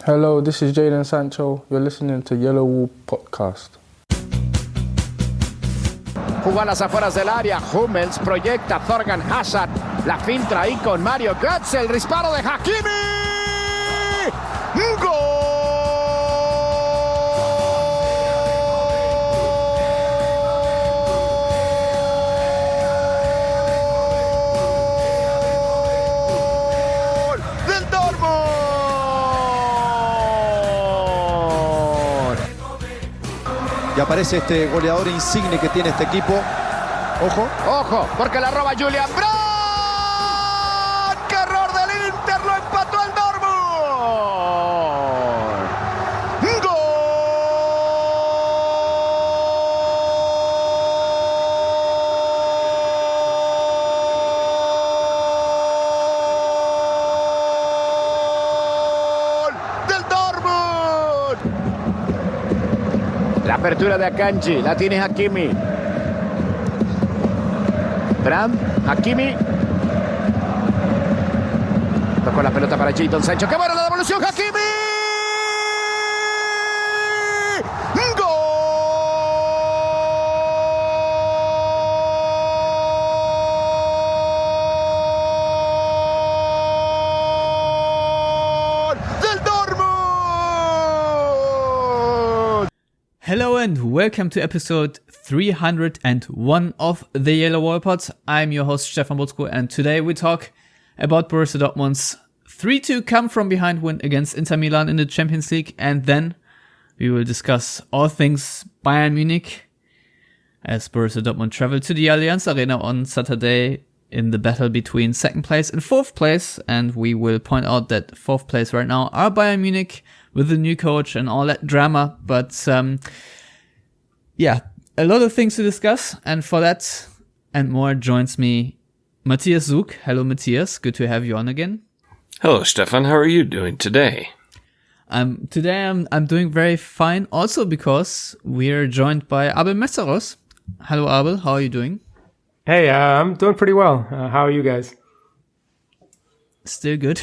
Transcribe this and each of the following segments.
Hello, this is Jadon Sancho. You're listening to Yellowwallpod. Jugó a las afueras del área. Hummels proyecta Thorgan Hazard. La filtra ahí con Mario Götze. El disparo de Hakimi. ¡Gol! ¡Del Dortmund! Y aparece este goleador insigne que tiene este equipo. Ojo. Ojo, porque la roba Julian Brandt. ¡Qué error del Inter! Lo empató el Dortmund. ¡Gol del Dortmund! La apertura de Akanji, la tiene Hakimi. Brandt, Hakimi. Tocó la pelota para Jadon Sancho. ¡Qué buena la devolución, Hakimi! ¡Gol del Dortmund! Hello and welcome to episode 301 of the Yellowwallpod. I'm your host Stefan Butzko, and today we talk about Borussia Dortmund's 3-2 come from behind win against Inter Milan in the Champions League, and then we will discuss all things Bayern Munich as Borussia Dortmund traveled to the Allianz Arena on Saturday in the battle between second place and fourth place, and we will point out that fourth place right now are Bayern Munich with the new coach and all that drama, but a lot of things to discuss, and for that and more joins me Matthias Zug. Hello Matthias, good to have you on again. Hello Stefan, how are you doing today? Today I'm doing very fine, also because we're joined by Abel Messeros. Hello Abel, how are you doing? Hey, I'm doing pretty well. How are you guys? Still good.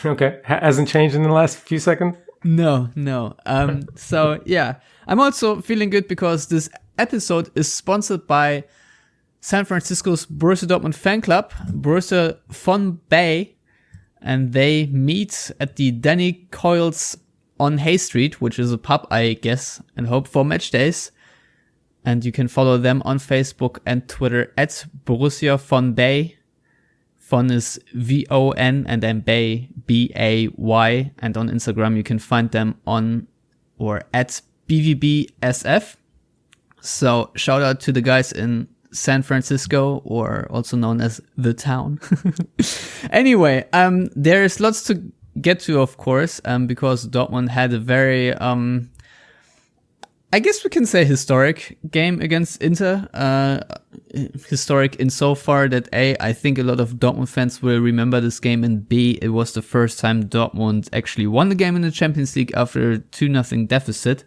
Okay, hasn't changed in the last few seconds? No. So yeah, I'm also feeling good because this episode is sponsored by San Francisco's Borussia Dortmund fan club, Borussia von Bay, and they meet at the Danny Coyle's on Hay Street, which is a pub, I guess, and hope for match days. And you can follow them on Facebook and Twitter at Borussia von Bay. Von is V-O-N and then Bay, B-A-Y. And on Instagram, you can find them on or at BVBSF. So shout out to the guys in San Francisco, or also known as the town. Anyway, there's lots to get to, of course, because Dortmund had a very, I guess we can say historic game against Inter. Historic insofar that A, I think a lot of Dortmund fans will remember this game, and B, it was the first time Dortmund actually won the game in the Champions League after a 2-0 deficit.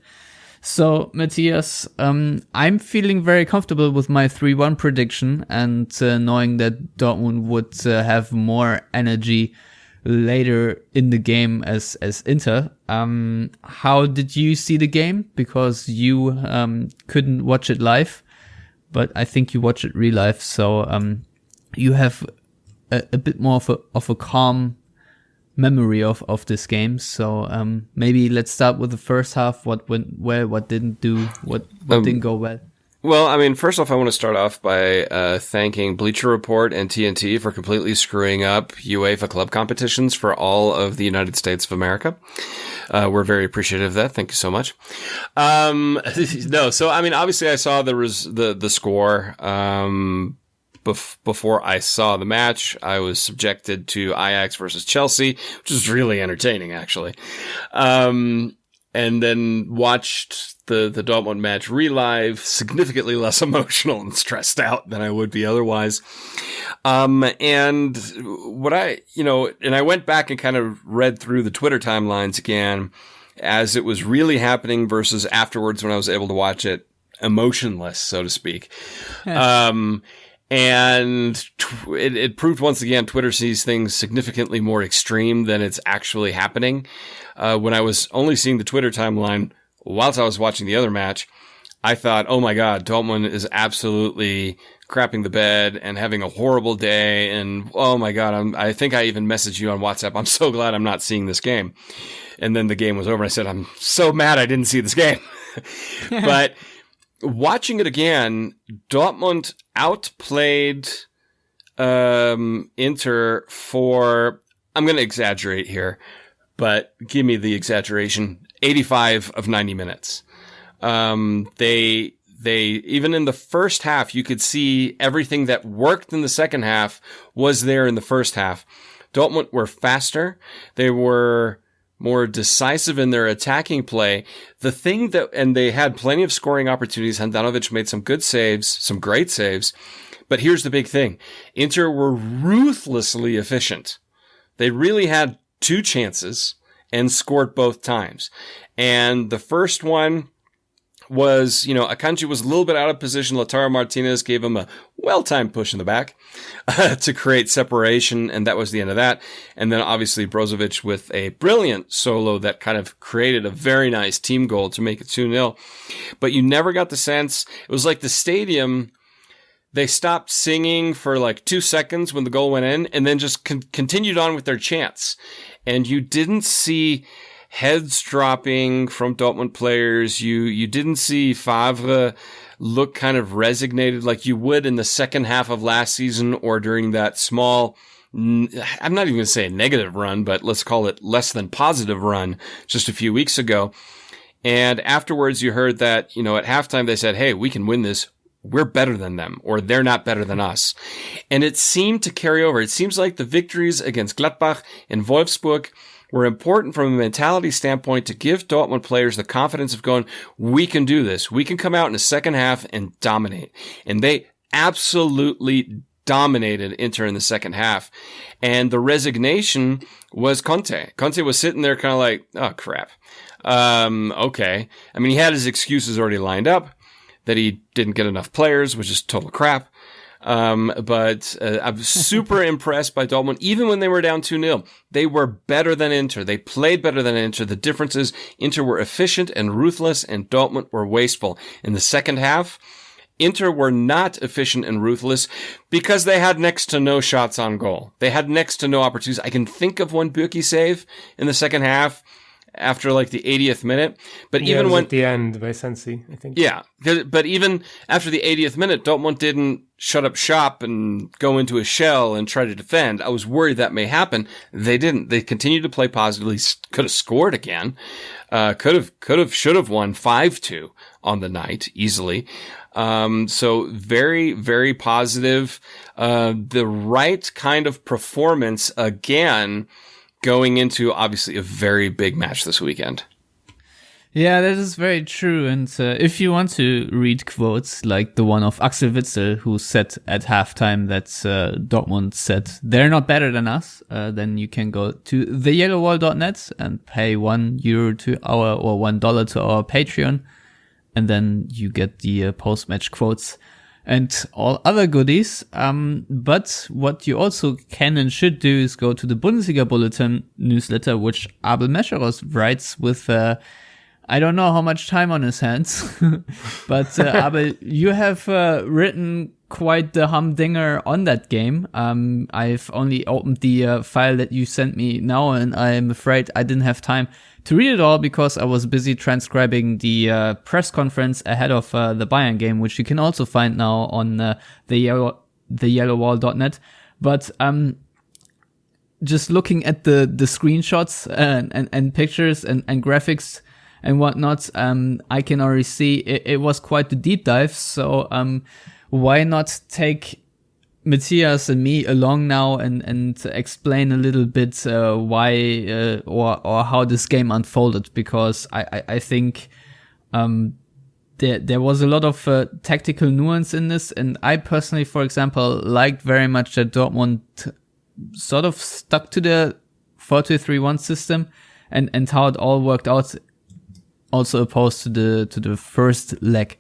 So, Matthias, I'm feeling very comfortable with my 3-1 prediction, and knowing that Dortmund would have more energy later in the game as Inter. How did you see the game? Because you couldn't watch it live, but I think you watched it real life, so you have a bit more of a calm memory of this game. So maybe let's start with the first half. What went well, what didn't do, what didn't go well. Well, I mean, first off, I want to start off by thanking Bleacher Report and TNT for completely screwing up UEFA club competitions for all of the United States of America. We're very appreciative of that. Thank you so much. No, so I mean, obviously, I saw the score. Before I saw the match, I was subjected to Ajax versus Chelsea, which was really entertaining, actually. And then watched the Dortmund match relive, significantly less emotional and stressed out than I would be otherwise. And what I went back and kind of read through the Twitter timelines again as it was really happening versus afterwards when I was able to watch it emotionless, so to speak. And it proved once again, Twitter sees things significantly more extreme than it's actually happening. When I was only seeing the Twitter timeline whilst I was watching the other match, I thought, oh my God, Dortmund is absolutely crapping the bed and having a horrible day. And oh my God, I think I even messaged you on WhatsApp. I'm so glad I'm not seeing this game. And then the game was over and I said, I'm so mad I didn't see this game. But watching it again, Dortmund outplayed Inter for, I'm going to exaggerate here, but give me the exaggeration, 85 of 90 minutes. They even in the first half, you could see everything that worked in the second half was there in the first half. Dortmund were faster. They were more decisive in their attacking play. And they had plenty of scoring opportunities. Handanovic made some good saves, some great saves. But here's the big thing. Inter were ruthlessly efficient. They really had 2 chances and scored both times. And the first one was, Akanji was a little bit out of position. Lautaro Martinez gave him a well-timed push in the back to create separation, and that was the end of that. And then obviously Brozovic with a brilliant solo that kind of created a very nice team goal to make it 2-0. But you never got the sense, it was like the stadium, they stopped singing for like 2 seconds when the goal went in, and then just continued on with their chants. And you didn't see heads dropping from Dortmund players. You didn't see Favre look kind of resignated like you would in the second half of last season or during that small, I'm not even going to say a negative run, but let's call it less than positive run just a few weeks ago. And afterwards you heard that, at halftime they said, hey, we can win this. We're better than them, or they're not better than us. And it seemed to carry over. It seems like the victories against Gladbach and Wolfsburg were important from a mentality standpoint to give Dortmund players the confidence of going, we can do this. We can come out in the second half and dominate. And they absolutely dominated Inter in the second half. And the resignation was Conte. Conte was sitting there kind of like, oh, crap. Okay. I mean, he had his excuses already lined up that he didn't get enough players, which is total crap. But I'm super impressed by Dortmund. Even when they were down 2-0, they were better than Inter. They played better than Inter. The difference is Inter were efficient and ruthless, and Dortmund were wasteful. In the second half, Inter were not efficient and ruthless because they had next to no shots on goal. They had next to no opportunities. I can think of one Bürki save in the second half after like the 80th minute. But even when at the end by Sensi, I think. Yeah. But even after the 80th minute, Dortmund didn't shut up shop and go into a shell and try to defend. I was worried that may happen. They didn't. They continued to play positively. Could have scored again. Should have won 5-2 on the night easily. So very, very positive. The right kind of performance again, going into obviously a very big match this weekend. Yeah, that is very true. And if you want to read quotes like the one of Axel Witsel, who said at halftime that Dortmund said they're not better than us, then you can go to theyellowwall.net and pay €1 to our or $1 to our Patreon, and then you get the post-match quotes and all other goodies. But what you also can and should do is go to the Bundesliga Bulletin newsletter, which Abel Mescheros writes with, I don't know how much time on his hands, but Abel, you have written quite the humdinger on that game. I've only opened the file that you sent me now, and I'm afraid I didn't have time to read it all because I was busy transcribing the press conference ahead of the Bayern game, which you can also find now on theyellowwall.net. But just looking at the screenshots and pictures and graphics and whatnot, I can already see it was quite the deep dive. So why not take Matthias and me along now and explain a little bit why or how this game unfolded, because I think there was a lot of tactical nuance in this, and I personally, for example, liked very much that Dortmund sort of stuck to the 4-2-3-1 system and how it all worked out, also opposed to the first leg.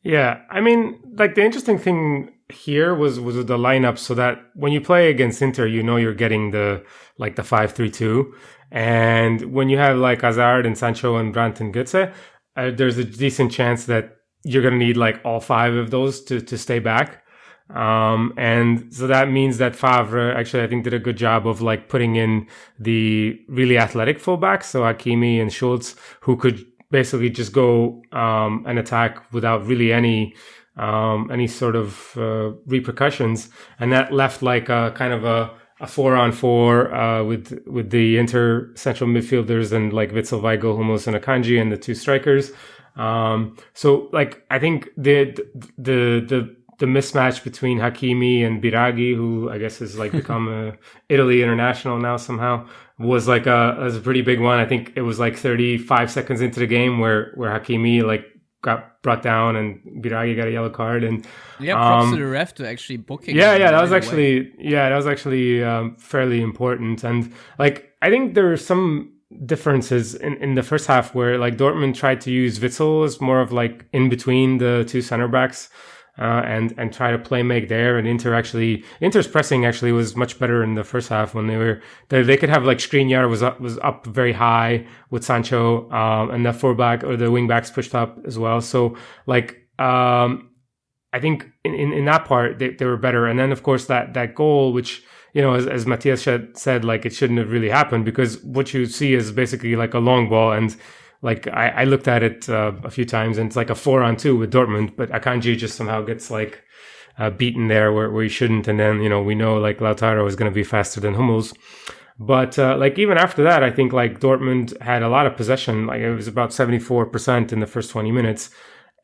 Yeah, I mean, like the interesting thing here was with the lineup, so that when you play against Inter, you know you're getting the 5-3-2, and when you have like Hazard and Sancho and Brandt and Götze, there's a decent chance that you're going to need like all 5 of those to stay back. And so that means that Favre actually, I think, did a good job of like putting in the really athletic fullbacks, so Hakimi and Schultz, who could basically just go and attack without really any sort of repercussions, and that left like a kind of a 4-on-4 with the Inter central midfielders and like Witsel, Weigl, Hummels, and Akanji, and the 2 strikers. So like I think the mismatch between Hakimi and Biraghi, who I guess has like become a Italy international now somehow, was like a pretty big one. I think it was like 35 seconds into the game where Hakimi like got brought down and Biraghi got a yellow card. And props to the ref to actually booking. That was actually fairly important. And like I think there are some differences in the first half where like Dortmund tried to use Witsel as more of like in between the 2 center backs. And try to play make there, and Inter's pressing actually was much better in the first half when they could have like Skriniar was up very high with Sancho, and the fullback or the wing backs pushed up as well. So like I think in that part they were better, and then of course that goal, which as Matthias said, like it shouldn't have really happened, because what you see is basically like a long ball, and like I looked at it a few times, and it's like a 4-on-2 with Dortmund, but Akanji just somehow gets like beaten there where he shouldn't, and then we know like Lautaro is going to be faster than Hummels. But like even after that, I think like Dortmund had a lot of possession. Like it was about 74% in the first 20 minutes,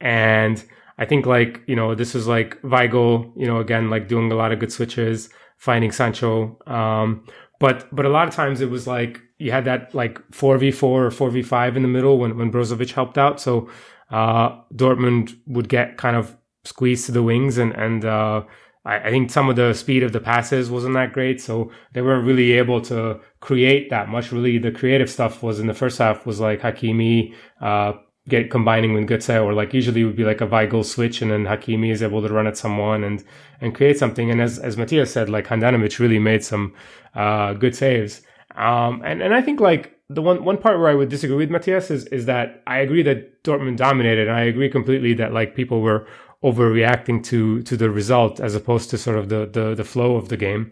and I think like this was like Weigl, again like doing a lot of good switches, finding Sancho. But a lot of times it was like you had that like 4v4 or 4v5 in the middle when Brozovic helped out. So Dortmund would get kind of squeezed to the wings, and I think some of the speed of the passes wasn't that great. So they weren't really able to create that much. Really, the creative stuff was in the first half was like Hakimi combining with Götze, or like usually it would be like a Weigl switch, and then Hakimi is able to run at someone and create something. And as Matthias said, like Handanovic really made some good saves. And I think like the one part where I would disagree with Matthias is that I agree that Dortmund dominated, and I agree completely that like people were overreacting to the result as opposed to sort of the flow of the game.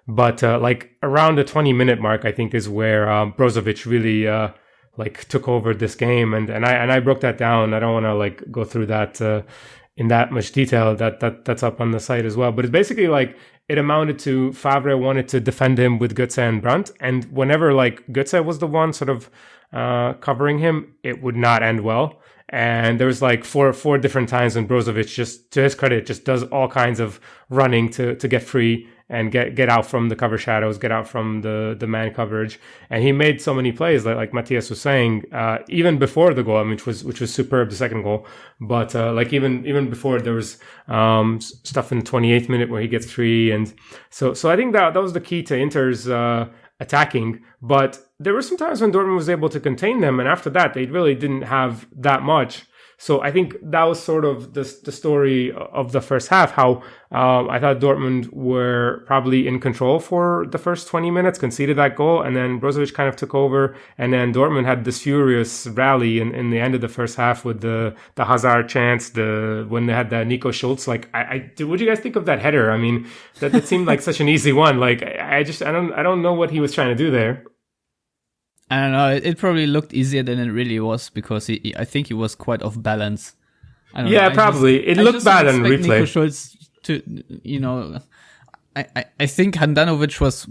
But like around the 20-minute mark, I think is where Brozovic really like took over this game, and I broke that down. I don't want to like go through that in that much detail. That's up on the site as well. But it's basically like it amounted to Favre wanted to defend him with Götze and Brandt, and whenever like Götze was the one sort of covering him, it would not end well. And there was like four different times when Brozovic, just to his credit, just does all kinds of running to get free and get out from the cover shadows, get out from the man coverage. And he made so many plays, like Matthias was saying, even before the goal, I mean, which was superb, the second goal. But like even before, there was stuff in the 28th minute where he gets free. And so I think that was the key to Inter's attacking. But there were some times when Dortmund was able to contain them, and after that, they really didn't have that much. So I think that was sort of the story of the first half, how I thought Dortmund were probably in control for the first 20 minutes, conceded that goal, and then Brozovic kind of took over, and then Dortmund had this furious rally in the end of the first half with the Hazard chance, when they had the Nico Schultz. Like, what do you guys think of that header? I mean, that seemed like such an easy one. Like, I don't know what he was trying to do there. I don't know. It probably looked easier than it really was, because I think he was quite off balance. I don't know. Probably. It looked bad on replay. Nico Schultz to, I think Handanovic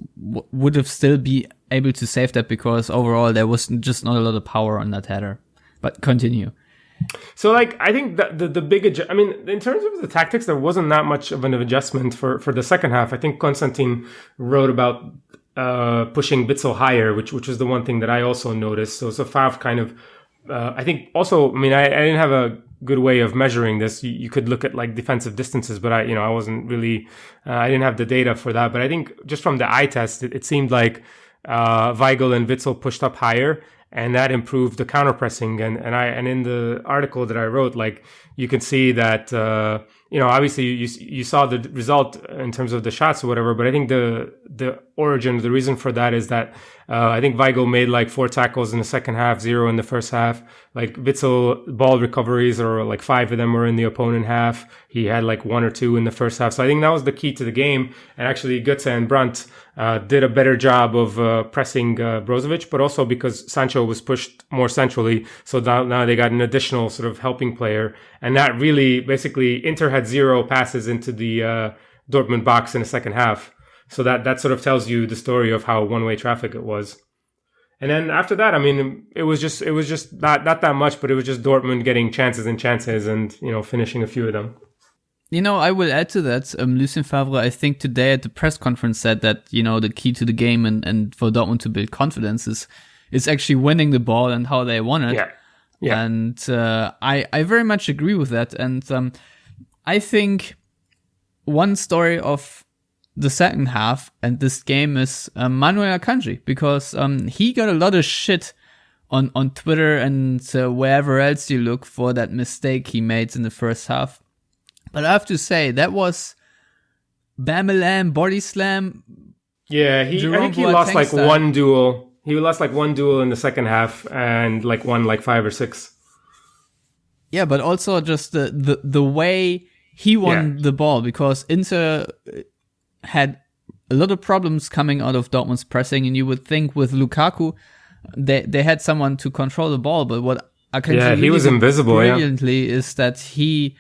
would have still be able to save that, because overall there was just not a lot of power on that header. But continue. So, like, I think that the big I mean, in terms of the tactics, there wasn't that much of an adjustment for the second half. I think Konstantin wrote about pushing Witsel higher, which was the one thing that I also noticed. So Favre kind of, I think also, I mean, I didn't have a good way of measuring this. You could look at like defensive distances, but I wasn't really, I didn't have the data for that. But I think just from the eye test, it seemed like Weigl and Witsel pushed up higher, and that improved the counter pressing. And in the article that I wrote, like, you can see that obviously you saw the result in terms of the shots or whatever, but I think the origin, the reason for that is that I think Weigl made like 4 tackles in the second half, 0 in the first half. Like Witsel ball recoveries, or like 5 of them were in the opponent half. He had like 1 or 2 in the first half. So I think that was the key to the game. And actually Götze and Brandt did a better job of pressing Brozovic, but also because Sancho was pushed more centrally. So now they got an additional sort of helping player. And that really, basically, Inter had 0 passes into the Dortmund box in the second half. So that sort of tells you the story of how one-way traffic it was. And then after that, I mean, it was just not that much, but it was just Dortmund getting chances and, finishing a few of them. I will add to that. Lucien Favre, I think today at the press conference, said that, the key to the game and for Dortmund to build confidence is actually winning the ball and how they won it. Yeah. And I very much agree with that. And I think one story of the second half and this game is Manuel Akanji, because he got a lot of shit on Twitter and wherever else you look for that mistake he made in the first half. But I have to say, that was Bambalam, Bodyslam. Yeah, I think he lost like one duel. He lost like one duel in the second half and like won like 5 or 6. Yeah, but also just the way he won the ball, because Inter had a lot of problems coming out of Dortmund's pressing, and you would think with Lukaku they had someone to control the ball, but what Akanji he was invisible brilliantly is that he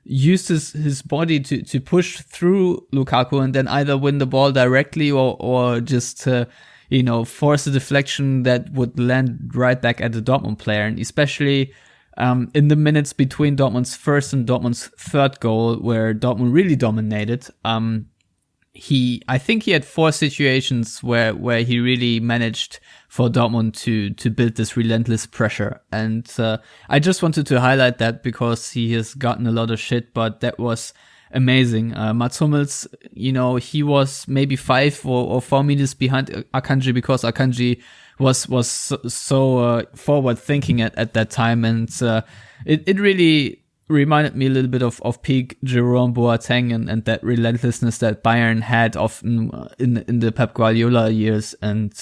used his body to push through Lukaku and then either win the ball directly or just force a deflection that would land right back at the Dortmund player. And especially in the minutes between Dortmund's first and Dortmund's third goal, where Dortmund really dominated, I think he had 4 situations where he really managed for Dortmund to build this relentless pressure. And I just wanted to highlight that because he has gotten a lot of shit, but that was amazing. Mats Hummels, he was maybe 5 or 4 meters behind Akanji because Akanji was so forward thinking at that time. And it really reminded me a little bit of peak Jerome Boateng and that relentlessness that Bayern had often in the Pep Guardiola years. And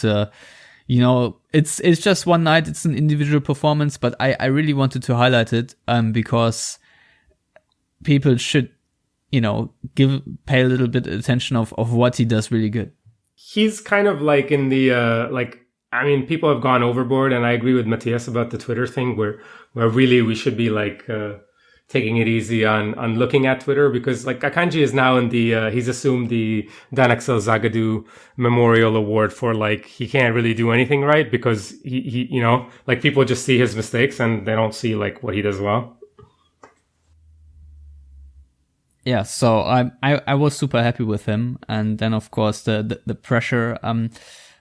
it's just one night, it's an individual performance, but I really wanted to highlight it because people should pay a little bit of attention of what he does really good. He's kind of like in the people have gone overboard, and I agree with Matthias about the Twitter thing where really we should be like taking it easy on looking at Twitter, because like Akanji is now in the he's assumed the Dan Axel Zagadou Memorial Award for like he can't really do anything right, because he like people just see his mistakes and they don't see like what he does well. Yeah, so I was super happy with him, and then of course the pressure.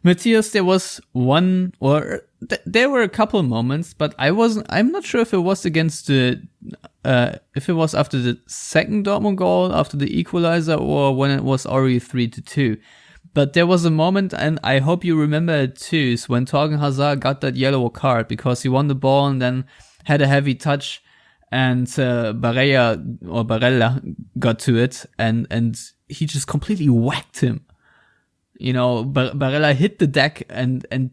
Matthias, there was one, or there were a couple moments, but I'm not sure if it was against if it was after the second Dortmund goal, after the equalizer, or when it was already 3-2. But there was a moment, and I hope you remember it too, is when Torgan Hazard got that yellow card because he won the ball and then had a heavy touch, and Barella got to it, and he just completely whacked him. Barella hit the deck, and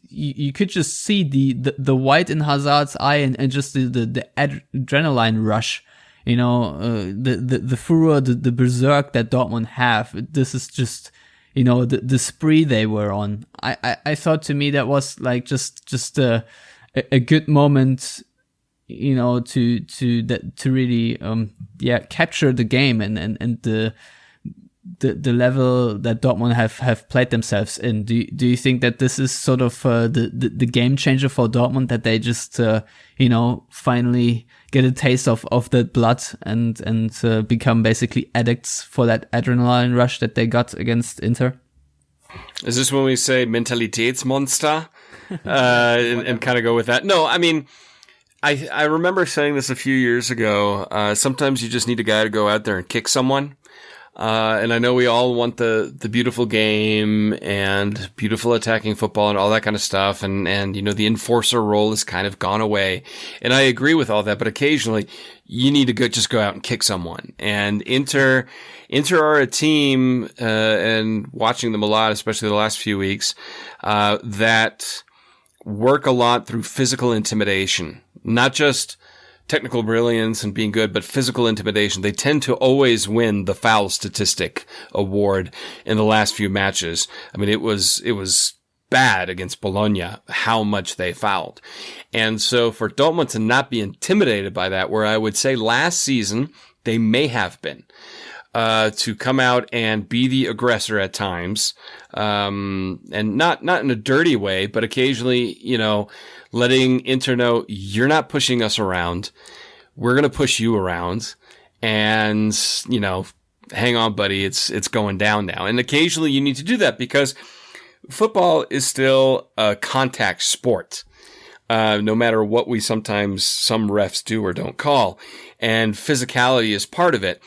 you could just see the white in Hazard's eye, and just the adrenaline rush, the furor, the berserk that Dortmund have. This is just, the spree they were on. I thought, to me, that was like just a good moment, to really capture the game and the level that Dortmund have played themselves in. Do you think that this is sort of the game changer for Dortmund, that they just finally get a taste of that blood and become basically addicts for that adrenaline rush that they got against Inter? Is this when we say Mentalitätsmonster and kind of go with that? No, I mean, I remember saying this a few years ago. Sometimes you just need a guy to go out there and kick someone. And I know we all want the beautiful game and beautiful attacking football and all that kind of stuff. And, you know, the enforcer role has kind of gone away. And I agree with all that, but occasionally you need to just go out and kick someone. And Inter are a team, and watching them a lot, especially the last few weeks, that work a lot through physical intimidation, not just technical brilliance and being good, but physical intimidation. They tend to always win the foul statistic award in the last few matches. I mean, it was bad against Bologna how much they fouled. And so for Dortmund to not be intimidated by that, where I would say last season they may have been, to come out and be the aggressor at times, and not in a dirty way, but occasionally, you know, letting Inter know, you're not pushing us around. We're going to push you around, and, you know, hang on, buddy. It's going down now. And occasionally you need to do that because football is still a contact sport. No matter what some refs do or don't call, and physicality is part of it.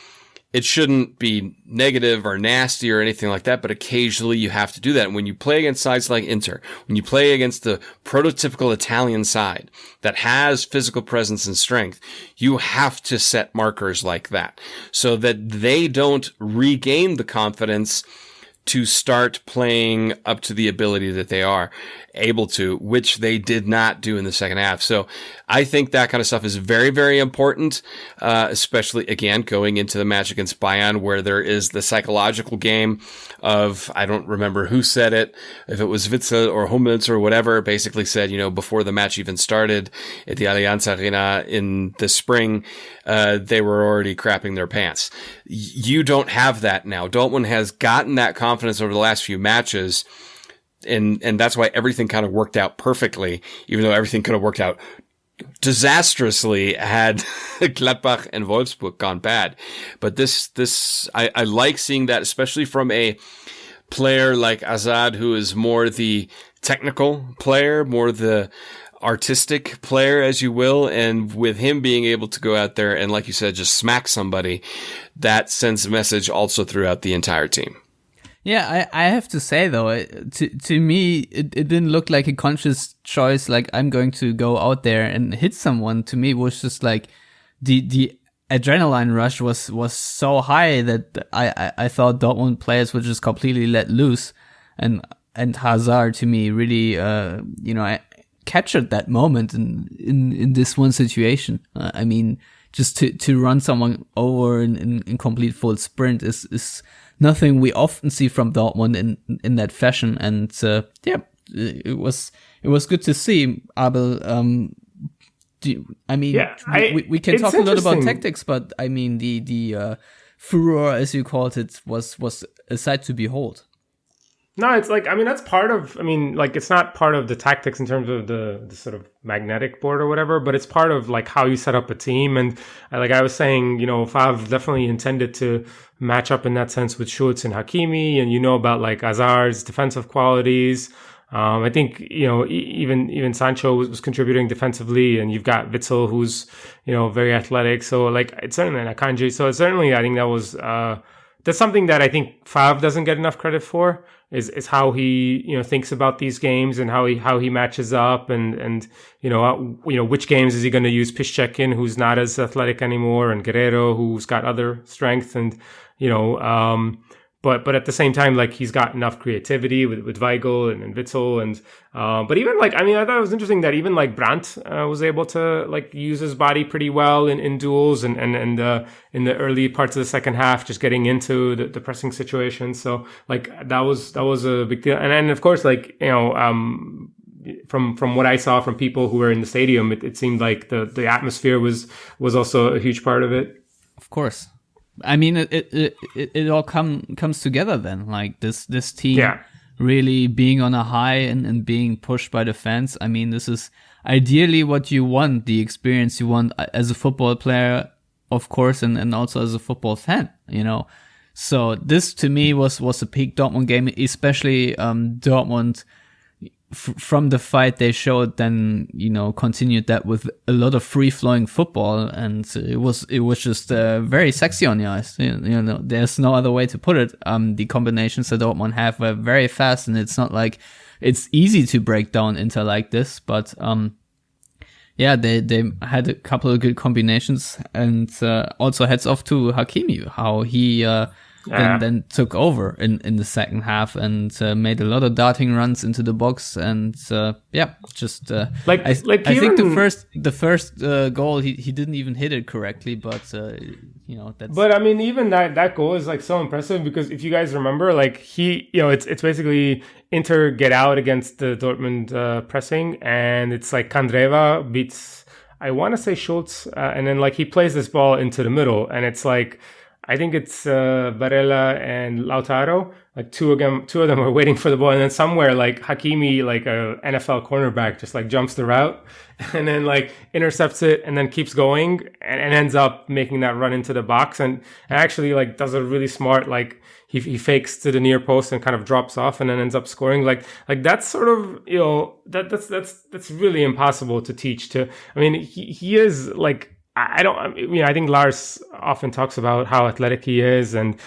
It shouldn't be negative or nasty or anything like that, but occasionally you have to do that. And when you play against sides like Inter, when you play against the prototypical Italian side that has physical presence and strength, you have to set markers like that so that they don't regain the confidence to start playing up to the ability that they are able to, which they did not do in the second half. So I think that kind of stuff is very, very important, especially, again, going into the match against Bayern, where there is the psychological game of, I don't remember who said it, if it was Witzel or Hummels or whatever, basically said, you know, before the match even started at the Allianz Arena in the spring, they were already crapping their pants. You don't have that now. Dortmund has gotten that confidence over the last few matches, and that's why everything kind of worked out perfectly, even though everything could have worked out disastrously had Gladbach and Wolfsburg gone bad. But I like seeing that, especially from a player like Azad, who is more the technical player, more the artistic player, as you will, and with him being able to go out there and, like you said, just smack somebody, that sends a message also throughout the entire team. Yeah, I have to say though, to me, it didn't look like a conscious choice. Like, I'm going to go out there and hit someone. To me, it was just like the adrenaline rush was so high that I thought Dortmund players were just completely let loose, and Hazard to me really captured that moment in this one situation. I mean, just to run someone over in complete full sprint is nothing we often see from Dortmund in that fashion. And it was good to see. Abel, we can talk a lot about tactics, but I mean the furor, as you called it, was a sight to behold. No, it's like, I mean, that's part of, I mean, like, it's not part of the tactics in terms of the sort of magnetic board or whatever, but it's part of like how you set up a team. And like I was saying, you know, Fav definitely intended to match up in that sense with Schultz and Hakimi, and you know about like Hazard's defensive qualities. I think, you know, even Sancho was contributing defensively, and you've got Witzel, who's, you know, very athletic. So like, it's certainly an Akanji. So certainly, I think that was, that's something that I think Fav doesn't get enough credit for, is how he, you know, thinks about these games and how he matches up, and you know which games is he going to use Piszczek in, who's not as athletic anymore, and Guerrero, who's got other strength, and you know, but at the same time, like, he's got enough creativity with Weigl and Witzel, and but even like, I mean, I thought it was interesting that even like Brandt was able to like use his body pretty well in duels and in the early parts of the second half, just getting into the pressing situation. So like that was a big deal, and of course, like, you know, from what I saw from people who were in the stadium, it seemed like the atmosphere was also a huge part of it. Of course. I mean, it all comes together then, like this team really being on a high and being pushed by the fans. I mean, this is ideally what you want, the experience you want as a football player, of course, and also as a football fan, you know. So this to me was a peak Dortmund game, especially Dortmund from the fight they showed, then continued that with a lot of free flowing football, and it was just very sexy on the ice. There's no other way to put it. The combinations that Dortmund have were very fast, and it's not like it's easy to break down Inter like this, but they had a couple of good combinations, and also heads off to Hakimi, how he then took over in the second half and made a lot of darting runs into the box, and I think the first goal he didn't even hit it correctly, but that's. But I mean, even that goal is like so impressive, because if you guys remember, like it's basically Inter get out against the Dortmund pressing, and it's like Kandreva beats, I want to say, Schultz, and then like he plays this ball into the middle, and it's like, I think it's Barella and Lautaro. Like two of them are waiting for the ball, and then somewhere like Hakimi, like a NFL cornerback, just like jumps the route and then like intercepts it and then keeps going and ends up making that run into the box, and actually like does a really smart, like he fakes to the near post and kind of drops off and then ends up scoring. Like that's sort of, that's really impossible to teach. I mean, he is like, I think Lars often talks about how athletic he is, and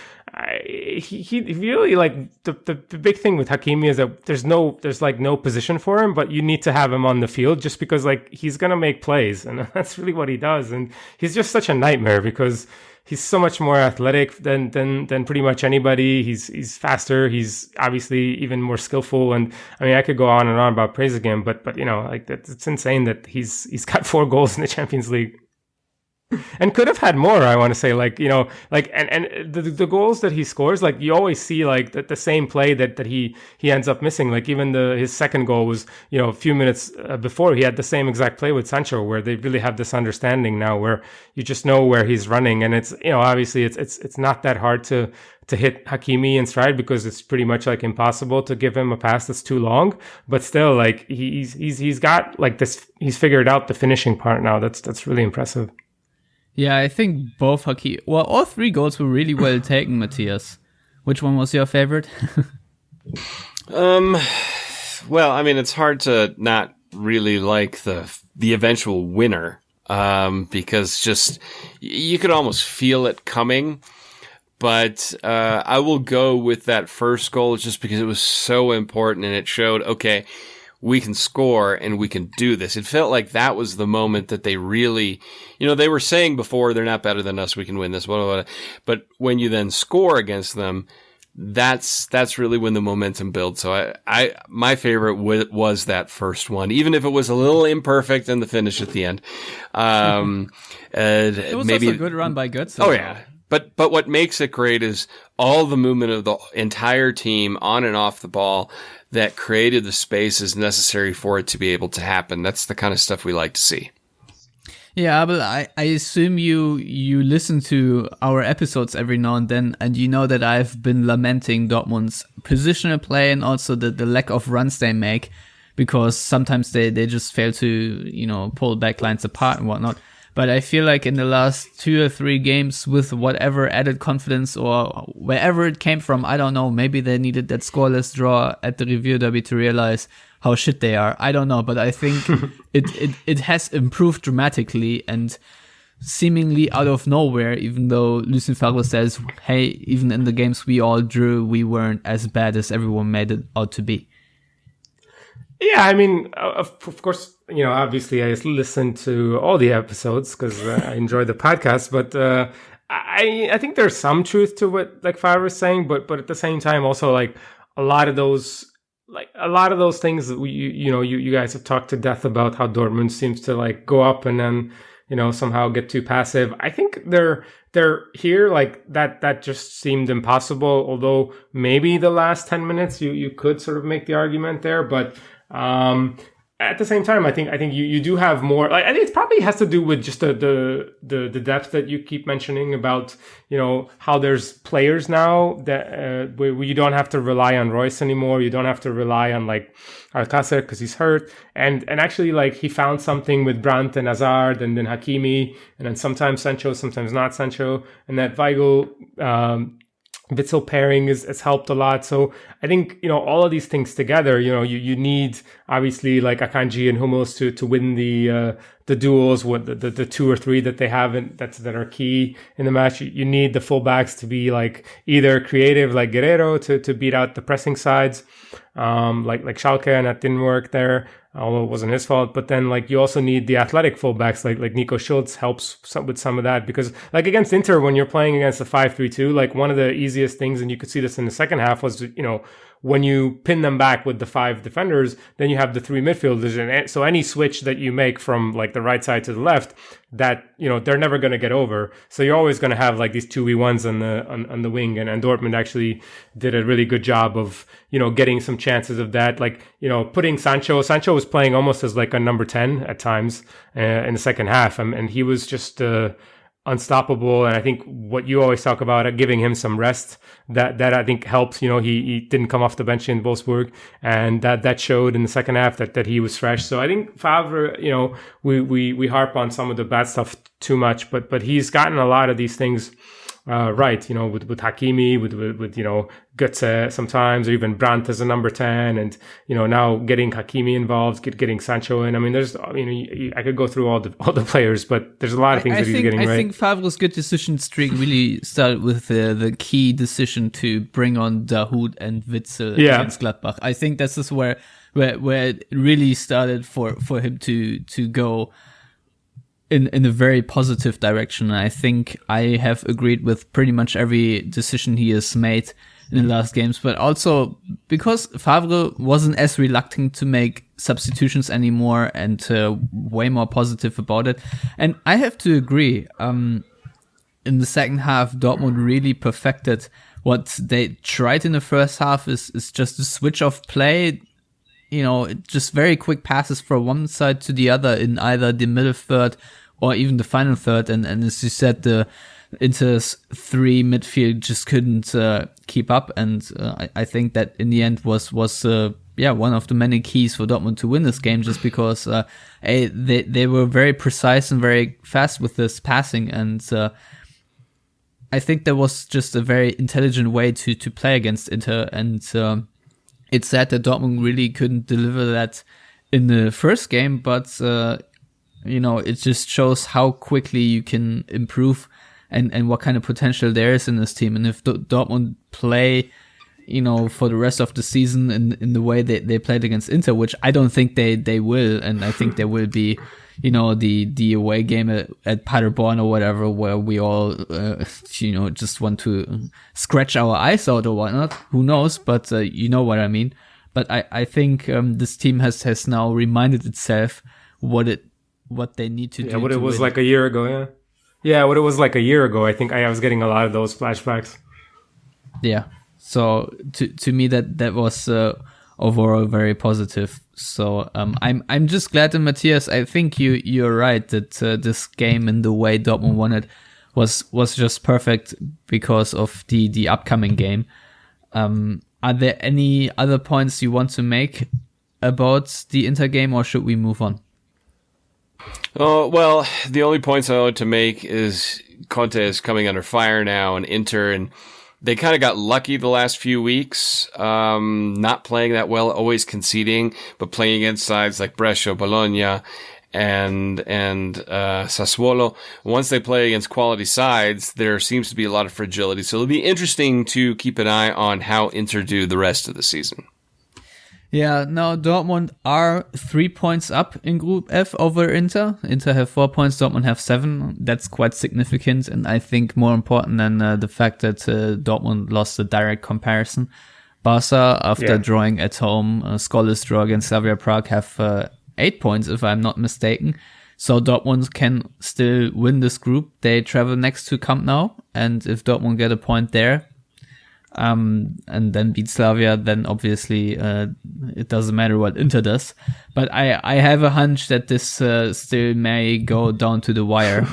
he really, like, the big thing with Hakimi is that there's no position for him, but you need to have him on the field just because like he's gonna make plays, and that's really what he does. And he's just such a nightmare because he's so much more athletic than pretty much anybody. He's faster. He's obviously even more skillful. And I mean, I could go on and on about praising him, but like it's insane that he's got 4 goals in the Champions League. And could have had more, I want to say, like, and the goals that he scores, like, you always see like the same play that he ends up missing. Like even his second goal was, a few minutes before, he had the same exact play with Sancho, where they really have this understanding now where you just know where he's running. And it's, obviously it's not that hard to hit Hakimi in stride, because it's pretty much like impossible to give him a pass that's too long. But still, like he's got like this, he's figured out the finishing part now. That's really impressive. Yeah, I think both all 3 goals were really well taken, Matthias. Which one was your favorite? Well, I mean, it's hard to not really like the eventual winner, because just you could almost feel it coming. But I will go with that first goal just because it was so important, and it showed, okay, we can score and we can do this. It felt like that was the moment that they really, they were saying before, they're not better than us, we can win this, blah, blah, blah. But when you then score against them, that's really when the momentum builds. So my favorite was that first one, even if it was a little imperfect in the finish at the end. It was maybe also a good run by Götze. Oh yeah. But what makes it great is all the movement of the entire team on and off the ball that created the spaces necessary for it to be able to happen. That's the kind of stuff we like to see. Yeah, Abel, I assume you listen to our episodes every now and then, and you know that I've been lamenting Dortmund's positional play and also the lack of runs they make, because sometimes they just fail to, pull back lines apart and whatnot. But I feel like in the last 2 or 3 games, with whatever added confidence or wherever it came from, I don't know, maybe they needed that scoreless draw at the Review Derby to realize how shit they are. I don't know, but I think it has improved dramatically, and seemingly out of nowhere, even though Lucien Favre says, hey, even in the games we all drew, we weren't as bad as everyone made it out to be. Yeah, I mean, of course, obviously I listen to all the episodes because I enjoy the podcast, but I think there's some truth to what like Favre is saying, but at the same time, also like a lot of those things that you guys have talked to death about, how Dortmund seems to like go up and then somehow get too passive. I think they're here, like that just seemed impossible. Although maybe the last 10 minutes you could sort of make the argument there, but at the same time, I think you do have more. Like, I think it probably has to do with just the depth that you keep mentioning about, how there's players now that where you don't have to rely on Royce anymore. You don't have to rely on like Alcácer because he's hurt, and actually like he found something with Brandt and Hazard and then Hakimi, and then sometimes Sancho, sometimes not Sancho, and that Weigl Witsel pairing has helped a lot. So I think, all of these things together, you need obviously like Akanji and Hummels to win the duels, with the 2 or 3 that they have that are key in the match. You need the fullbacks to be like either creative like Guerrero to beat out the pressing sides, like Schalke, and that didn't work there, although it wasn't his fault. But then like you also need the athletic fullbacks like Nico Schultz helps with some of that, because like against Inter, when you're playing against a 5-3-2, like one of the easiest things, and you could see this in the second half, was when you pin them back with the 5 defenders, then you have the 3 midfielders. And so any switch that you make from like the right side to the left, that, they're never going to get over. So you're always going to have like these 2v1s on the wing. And Dortmund actually did a really good job of, getting some chances of that. Like, putting Sancho was playing almost as like a number 10 at times in the second half. And he was just unstoppable. And I think what you always talk about, giving him some rest, that I think helped. He didn't come off the bench in Wolfsburg, and that showed in the second half that he was fresh. So I think Favre, we harp on some of the bad stuff too much, but he's gotten a lot of these things right, with Hakimi, with Götze sometimes, or even Brandt as a number 10, and now getting Hakimi involved, getting Sancho in. I mean, I could go through all the players, but there's a lot of things that he's getting right. I think Favre's good decision streak really started with the key decision to bring on Dahoud and Witsel against Gladbach. I think this is where it really started for him to go in a very positive direction. And I think I have agreed with pretty much every decision he has made in the last games, but also because Favre wasn't as reluctant to make substitutions anymore, and way more positive about it. And I have to agree, in the second half, Dortmund really perfected what they tried in the first half is just a switch of play, just very quick passes from one side to the other in either the middle third or even the final third. And as you said, the Inter's 3 midfield just couldn't keep up. And I think that in the end was one of the many keys for Dortmund to win this game, just because they were very precise and very fast with this passing. And I think that was just a very intelligent way to play against Inter. And it's sad that Dortmund really couldn't deliver that in the first game, but it just shows how quickly you can improve and what kind of potential there is in this team. And if Dortmund play, for the rest of the season in the way they played against Inter, which I don't think they will, and I think there will be, the away game at Paderborn or whatever, where we all, just want to scratch our eyes out or whatnot. Who knows? But you know what I mean. But I think this team has now reminded itself what they need to do. Yeah, what it was like a year ago. Yeah. Yeah, what it was like a year ago. I think I was getting a lot of those flashbacks. Yeah. So to me that was overall very positive. So I'm just glad that Matthias, I think you're right that this game and the way Dortmund won it was just perfect because of the upcoming game. Are there any other points you want to make about the Inter game, or should we move on? Oh, well, the only points I want to make is Conte is coming under fire now, and Inter, and they kind of got lucky the last few weeks, not playing that well, always conceding, but playing against sides like Brescia, Bologna, and Sassuolo. Once they play against quality sides, there seems to be a lot of fragility. So it'll be interesting to keep an eye on how Inter do the rest of the season. Yeah, now Dortmund are 3 points up in Group F over Inter. Inter have 4 points, Dortmund have 7. That's quite significant, and I think more important than the fact that Dortmund lost the direct comparison. Barca, after drawing at home, a scoreless draw against Slavia Prague, have 8 points, if I'm not mistaken. So Dortmund can still win this group. They travel next to Camp Nou, and if Dortmund get a point there, and then beat Slavia, then obviously it doesn't matter what Inter does. But I have a hunch that this still may go down to the wire.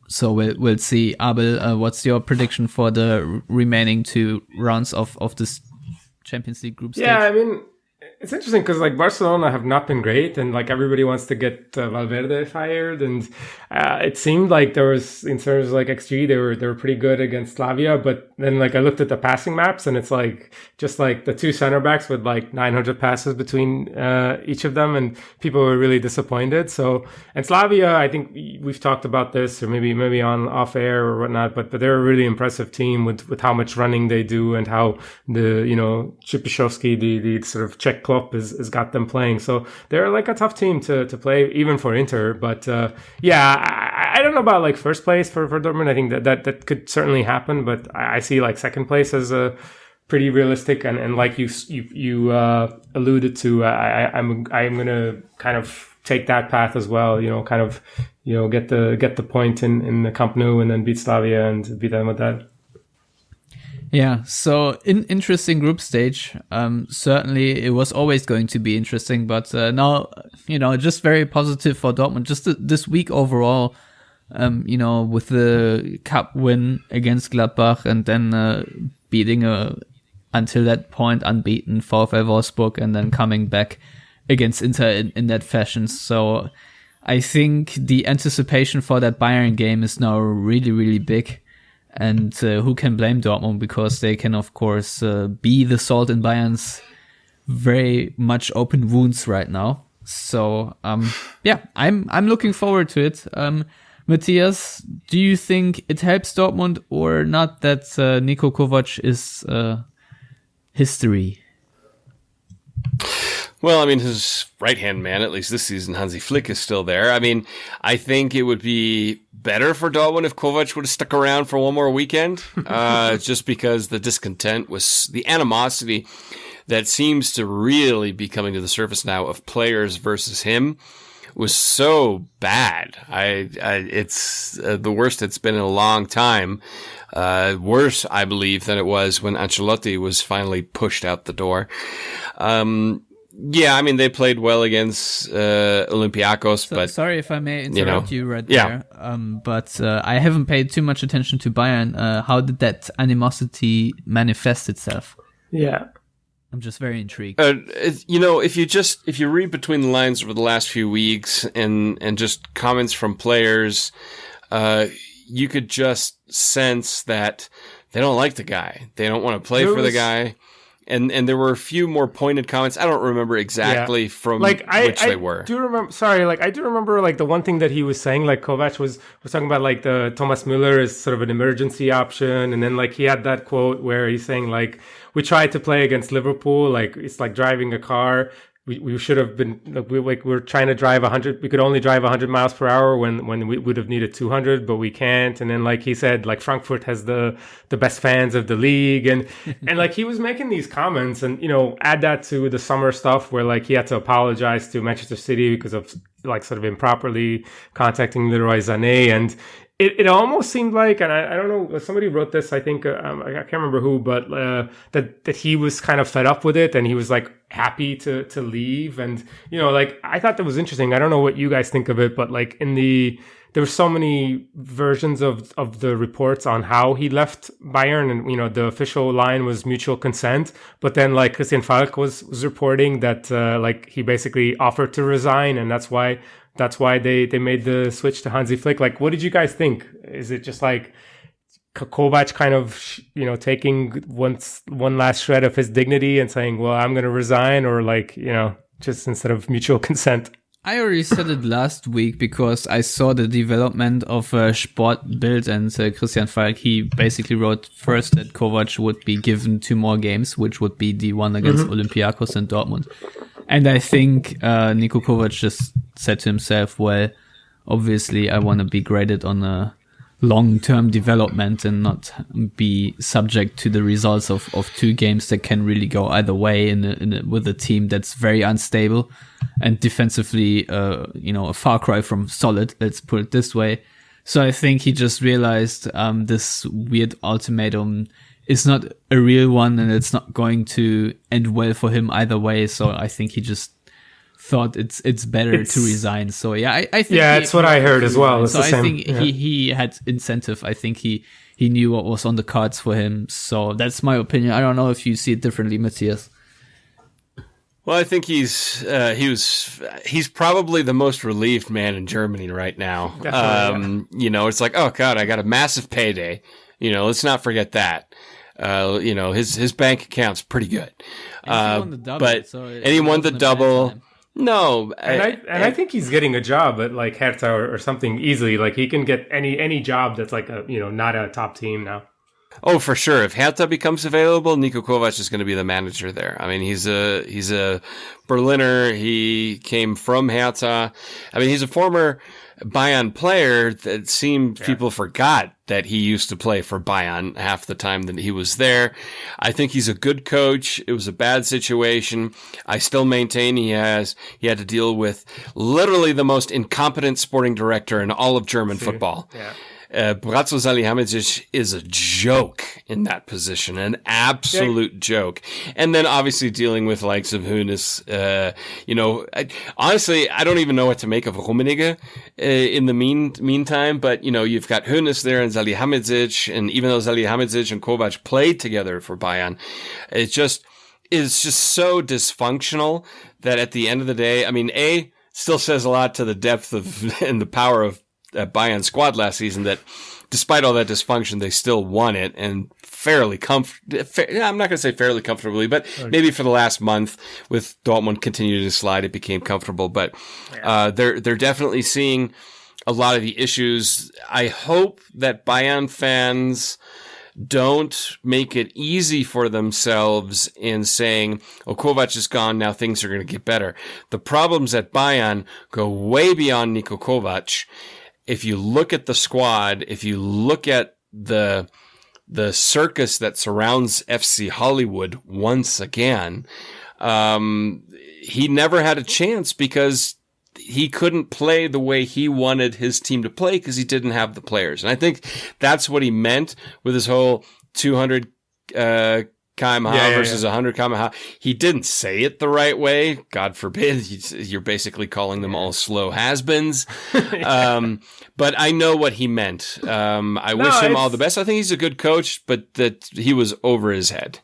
So we'll see. Abel, what's your prediction for the remaining 2 rounds of this Champions League group stage? Yeah, I mean, It's interesting because like Barcelona have not been great, and like everybody wants to get Valverde fired, and it seemed like there was, in terms of like XG, they were pretty good against Slavia, but then like I looked at the passing maps, and it's like just like the two center backs with like 900 passes between each of them, and people were really disappointed. So, and Slavia, I think we've talked about this, or maybe on off air or whatnot, but they're a really impressive team with how much running they do and how the Trpišovský, the sort of Czech club has got them playing. So they're like a tough team to play, even for Inter. But I don't know about like first place for Dortmund. I think that could certainly happen, but I see like second place as a pretty realistic. And like you alluded to, I'm gonna kind of take that path as well. Get the point in the Camp Nou and then beat Slavia and beat them with that. Yeah, so interesting group stage. Certainly it was always going to be interesting, but now, just very positive for Dortmund. Just this week overall, with the cup win against Gladbach and then beating until that point unbeaten VfL Wolfsburg and then coming back against Inter in that fashion. So I think the anticipation for that Bayern game is now really, really big. And who can blame Dortmund, because they can, of course, be the salt in Bayern's very much open wounds right now. So, I'm looking forward to it. Matthias, do you think it helps Dortmund or not that Niko Kovac is history? Well, I mean, his right-hand man, at least this season, Hansi Flick, is still there. I mean, I think it would be better for Dortmund if Kovac would have stuck around for one more weekend, just because the discontent was the animosity that seems to really be coming to the surface now of players versus him was so bad. It's the worst it's been in a long time. Worse, I believe, than it was when Ancelotti was finally pushed out the door. Yeah, I mean, they played well against Olympiacos, but... Sorry if I may interrupt you right there, but I haven't paid too much attention to Bayern. How did that animosity manifest itself? Yeah. I'm just very intrigued. If you read between the lines over the last few weeks and just comments from players, you could just sense that they don't like the guy. They don't want to play for the guy. And there were a few more pointed comments. I don't remember exactly from which they were. I do remember like the one thing that he was saying, like Kovac was talking about like the Thomas Müller is sort of an emergency option. And then like he had that quote where he's saying like, we tried to play against Liverpool. Like it's like driving a car. We should have been we're trying to drive 100. We could only drive 100 miles per hour when we would have needed 200, but we can't. And then like he said, like Frankfurt has the best fans of the league, and like he was making these comments, and add that to the summer stuff where like he had to apologize to Manchester City because of like sort of improperly contacting Leroy Sané, and it almost seemed like, and I don't know, somebody wrote this, I think, I can't remember who, but that he was kind of fed up with it, and he was like happy to leave. And, like, I thought that was interesting. I don't know what you guys think of it, but like there were so many versions of the reports on how he left Bayern, and, the official line was mutual consent. But then like Christian Falk was reporting that like he basically offered to resign, and that's why they made the switch to Hansi Flick. Like, what did you guys think? Is it just like Kovac kind of, taking one last shred of his dignity and saying, well, I'm going to resign, or like, just instead of mutual consent? I already said it last week because I saw the development of Sportbild and Christian Falk. He basically wrote first that Kovac would be given 2 more games, which would be the one against Olympiacos and Dortmund. And I think Niko Kovac just said to himself, well, obviously I want to be graded on a long-term development and not be subject to the results of 2 games that can really go either way with a team that's very unstable and defensively, a far cry from solid, let's put it this way. So I think he just realized this weird ultimatum is not a real one, and it's not going to end well for him either way. So I think he just thought it's better to resign. So yeah, I think that's what I heard as well. So I think he had incentive. I think he knew what was on the cards for him. So that's my opinion. I don't know if you see it differently, Matthias. Well, I think he's probably the most relieved man in Germany right now. You know, it's like, oh God, I got a massive payday. You know, let's not forget that. You know, his bank account's pretty good. And he won the double, and he won the double. No, I think he's getting a job at like Hertha or something easily. Like he can get any job that's like not a top team now. Oh, for sure. If Hertha becomes available, Niko Kovac is going to be the manager there. I mean, he's a Berliner. He came from Hertha. I mean, he's a former Bayern player that seemed people forgot that he used to play for Bayern half the time that he was there. I think he's a good coach. It was a bad situation. I still maintain he had to deal with literally the most incompetent sporting director in all of German football. Yeah. Bratzo Salihamidzic is a joke in that position, an absolute joke. And then obviously dealing with likes of Hoeneß, honestly, I don't even know what to make of Rummenigge in the meantime, but you've got Hoeneß there and Salihamidzic, and even though Salihamidzic and Kovac played together for Bayern, it's just so dysfunctional that at the end of the day, I mean, still says a lot to the depth of and the power of that Bayern squad last season that despite all that dysfunction, they still won it and fairly I'm not going to say fairly comfortably, but maybe for the last month with Dortmund continuing to slide, it became comfortable. But they're definitely seeing a lot of the issues. I hope that Bayern fans don't make it easy for themselves in saying, oh, Kovac is gone, now things are going to get better. The problems at Bayern go way beyond Niko Kovac. If you look at the squad, if you look at the circus that surrounds FC Hollywood once again, he never had a chance because he couldn't play the way he wanted his team to play because he didn't have the players. And I think that's what he meant with his whole 200 km/h versus 100 km/h. He didn't say it the right way. God forbid. You're basically calling them all slow has-beens. But I know what he meant. I wish him all the best. I think he's a good coach, but that he was over his head.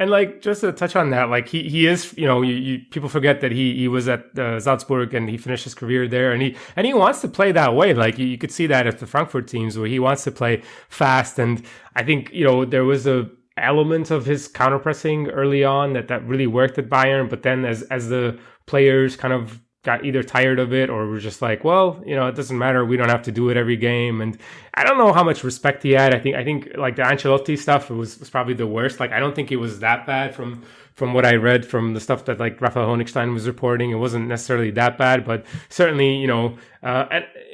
And like, just to touch on that, like he is, people forget that he was at Salzburg and he finished his career there, and he wants to play that way. Like you could see that at the Frankfurt teams where he wants to play fast. And I think, there was a element of his counterpressing early on that really worked at Bayern, but then as the players kind of got either tired of it or were just like, well, it doesn't matter, we don't have to do it every game. And I don't know how much respect he had. I think like the Ancelotti stuff was probably the worst. Like I don't think it was that bad from what I read from the stuff that like Raphael Honigstein was reporting. It wasn't necessarily that bad, but certainly, and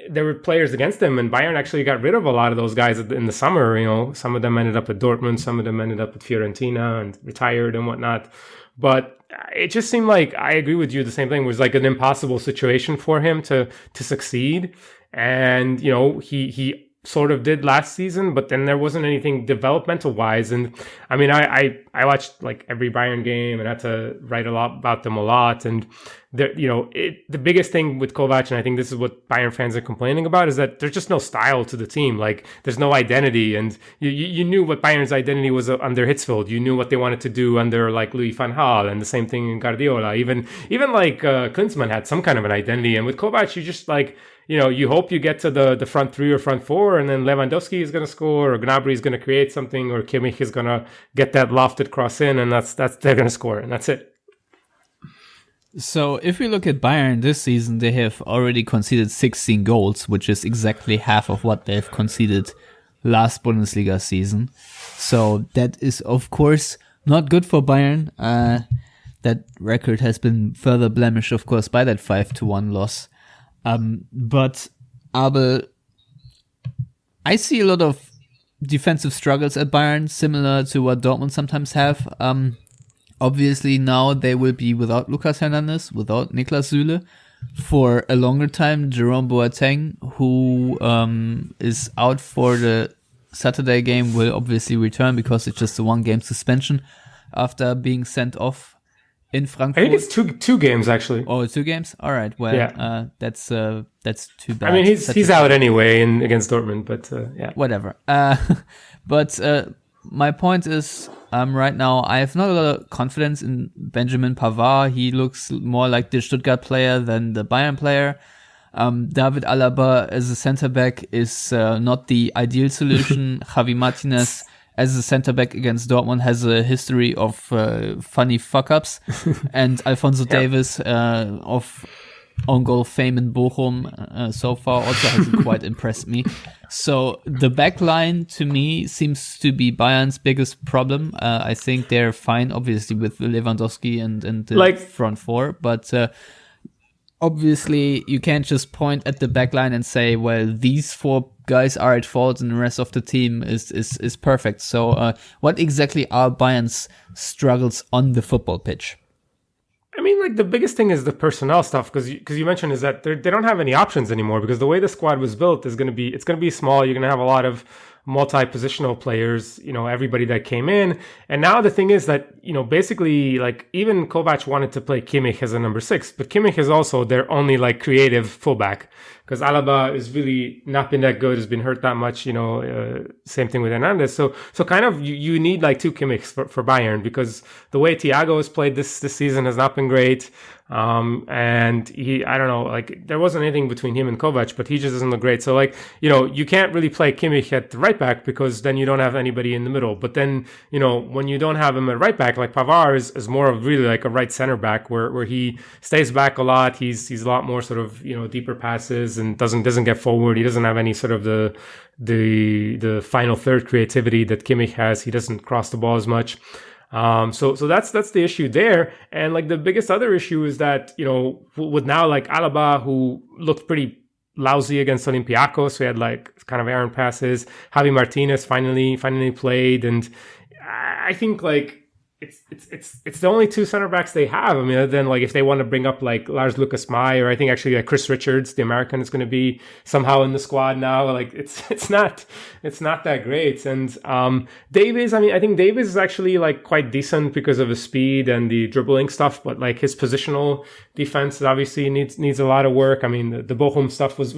there were players against him, and Bayern actually got rid of a lot of those guys in the summer. Some of them ended up at Dortmund, some of them ended up at Fiorentina and retired and whatnot. But it just seemed like, I agree with you, the same thing was like an impossible situation for him to succeed. And, he sort of did last season, but then there wasn't anything developmental wise. And I mean, I watched like every Bayern game and had to write about them a lot. And the biggest thing with Kovac, and I think this is what Bayern fans are complaining about, is that there's just no style to the team. Like there's no identity. And you knew what Bayern's identity was under Hitzfeld. You knew what they wanted to do under like Louis van Gaal, and the same thing in Guardiola. Even like Klinsmann had some kind of an identity. And with Kovac, you just like, you hope you get to the front three or front four, and then Lewandowski is going to score, or Gnabry is going to create something, or Kimmich is going to get that lofted cross in, and that's they're going to score, and that's it. So if we look at Bayern this season, they have already conceded 16 goals, which is exactly half of what they've conceded last Bundesliga season. So that is, of course, not good for Bayern. That record has been further blemished, of course, by that 5-1 loss. But Abel, I see a lot of defensive struggles at Bayern, similar to what Dortmund sometimes have. Obviously now they will be without Lucas Hernandez, without Niklas Süle for a longer time. Jerome Boateng, who is out for the Saturday game, will obviously return because it's just a 1-game suspension after being sent off in Frankfurt. I think it's two games actually. Oh, 2 games? All right. Well, yeah. That's too bad. I mean, he's out anyway against Dortmund, but yeah. Whatever. But my point is, right now I have not a lot of confidence in Benjamin Pavard. He looks more like the Stuttgart player than the Bayern player. David Alaba as a center back is not the ideal solution. Javi Martinez as a center back against Dortmund has a history of funny fuck ups, and Alphonso Davies of own goal fame in Bochum so far also hasn't quite impressed me. So the back line to me seems to be Bayern's biggest problem. I think they're fine, obviously, with Lewandowski and the front four, but obviously you can't just point at the back line and say, well, these four guys are at fault and the rest of the team is perfect. So what exactly are Bayern's struggles on the football pitch? I mean, like, the biggest thing is the personnel stuff, because you mentioned is that they don't have any options anymore, because the way the squad was built is going to be small. You're going to have a lot of multi-positional players, everybody that came in. And now the thing is that, basically, like, even Kovac wanted to play Kimmich as a number 6, but Kimmich is also their only, like, creative fullback, because Alaba is really not been that good, has been hurt that much, same thing with Hernandez. So kind of you need like 2 Kimmichs for Bayern, because the way Thiago has played this season has not been great. And I don't know, like, there wasn't anything between him and Kovac, but he just doesn't look great. So, like, you can't really play Kimmich at the right back, because then you don't have anybody in the middle. But then, when you don't have him at right back, like Pavard is more of really like a right center back where he stays back a lot. He's a lot more sort of, deeper passes and doesn't get forward. He doesn't have any sort of the final third creativity that Kimmich has. He doesn't cross the ball as much. So that's the issue there. And like the biggest other issue is that, with now like Alaba, who looked pretty lousy against Olympiacos, we had like kind of errant passes. Javi Martinez finally played, and I think like it's the only 2 center backs they have. I mean, other than like if they want to bring up like Lars Lucas Mai, or I think actually like Chris Richards, the American, is going to be somehow in the squad now. Like it's not that great. And Davies, I mean, I think Davies is actually like quite decent because of his speed and the dribbling stuff, but like his positional defense obviously needs a lot of work. I mean, the Bochum stuff was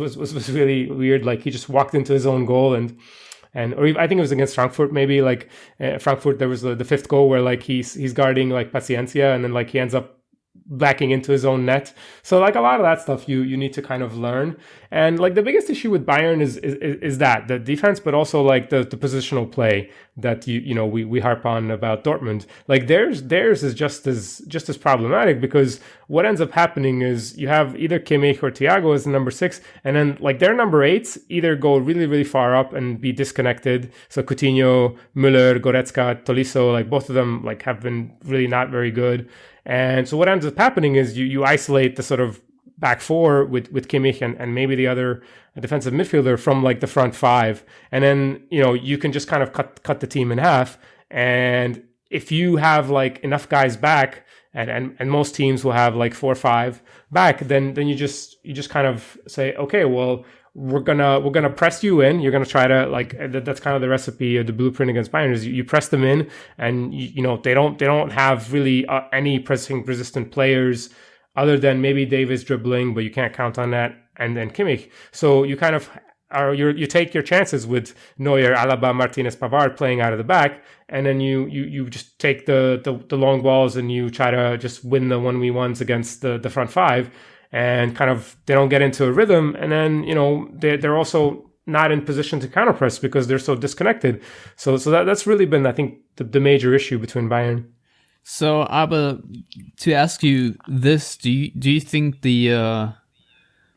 really weird. Like he just walked into his own goal or I think it was against Frankfurt, maybe like Frankfurt, there was the 5th goal where like he's guarding like Paciencia, and then like he ends up backing into his own net. So like a lot of that stuff you need to kind of learn. And like the biggest issue with Bayern is that the defense, but also like the positional play that we harp on about Dortmund. Like theirs is just as problematic, because what ends up happening is you have either Kimmich or Thiago as the number 6, and then like their number 8s either go really, really far up and be disconnected. So Coutinho, Müller, Goretzka, Tolisso, like both of them like have been really not very good. And so what ends up happening is you isolate the sort of back 4 with Kimmich and maybe the other defensive midfielder from like the front 5. And then, you can just kind of cut the team in half. And if you have like enough guys back, and most teams will have like 4 or 5 back, then you just kind of say, okay, well, we're gonna press you in. You're gonna try to like that's kind of the recipe of the blueprint against Bayern, is you press them in, and they don't have really any pressing resistant players other than maybe Davis dribbling, but you can't count on that, and then Kimmich. So you kind of you take your chances with Neuer, Alaba, Martinez, Pavard playing out of the back, and then you just take the long balls and you try to just win the 1v1s against the front 5. And kind of they don't get into a rhythm, and then they're also not in position to counterpress because they're so disconnected. So that's really been, I think, the major issue between Bayern. So Abel, to ask you this, do you think the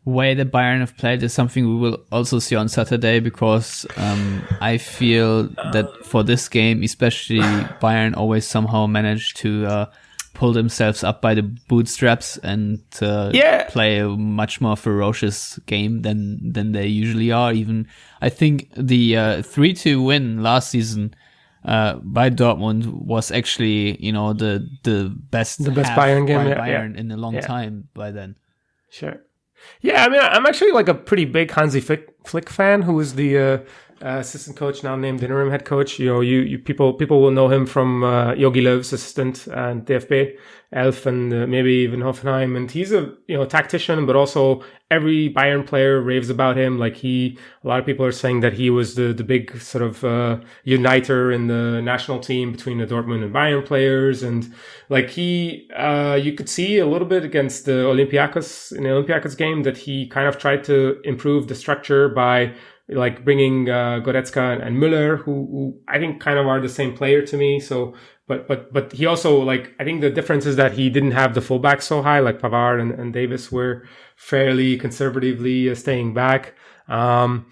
way that Bayern have played is something we will also see on Saturday? Because I feel that for this game, especially, Bayern always somehow managed to pull themselves up by the bootstraps and play a much more ferocious game than they usually are. Even I think the 3-2 win last season by Dortmund was actually the best Bayern game by Bayern in a long time by then. Sure. Yeah, I mean, I'm actually like a pretty big Hansi Flick fan, who is the assistant coach, now named interim head coach. You people will know him from Jogi Löw's assistant and DFB, Elf, and maybe even Hoffenheim. And he's a tactician, but also every Bayern player raves about him. Like a lot of people are saying that he was the big sort of uniter in the national team between the Dortmund and Bayern players. And like you could see a little bit against the Olympiacos in the Olympiacos game that he kind of tried to improve the structure by like bringing Goretzka and Müller, who I think kind of are the same player to me. So, but he also, like, I think the difference is that he didn't have the fullbacks so high, like Pavard and Davis were fairly conservatively staying back. But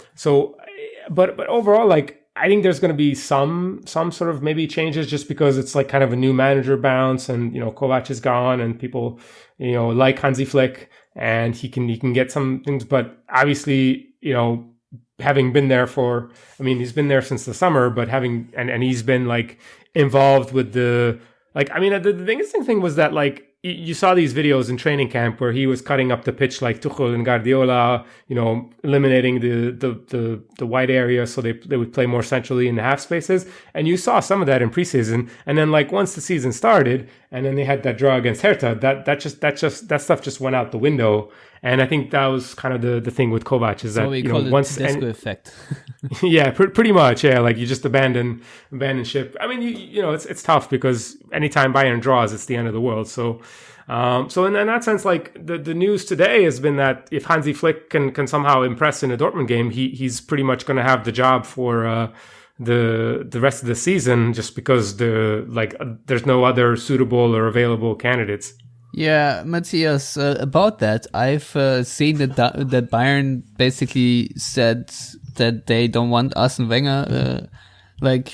overall, like, I think there's going to be some sort of maybe changes just because it's like kind of a new manager bounce, and Kovac is gone and people like Hansi Flick, and he can get some things, but obviously having been there he's been there since the summer, but and he's been like involved with the interesting thing was that like you saw these videos in training camp where he was cutting up the pitch like Tuchel and Guardiola, eliminating the wide area so they would play more centrally in the half spaces. And you saw some of that in preseason. And then like once the season started and then they had that draw against Hertha, that stuff just went out the window. And I think that was kind of the thing with Kovac is that we call it once the Tedesco effect. yeah, pretty much. Yeah, like you just abandon ship. I mean, it's tough because anytime Bayern draws, it's the end of the world. So in that sense, like the news today has been that if Hansi Flick can somehow impress in a Dortmund game, he's pretty much going to have the job for the rest of the season, just because there's no other suitable or available candidates. Yeah, Matthias, about that, I've seen that Bayern basically said that they don't want Arsene Wenger. There've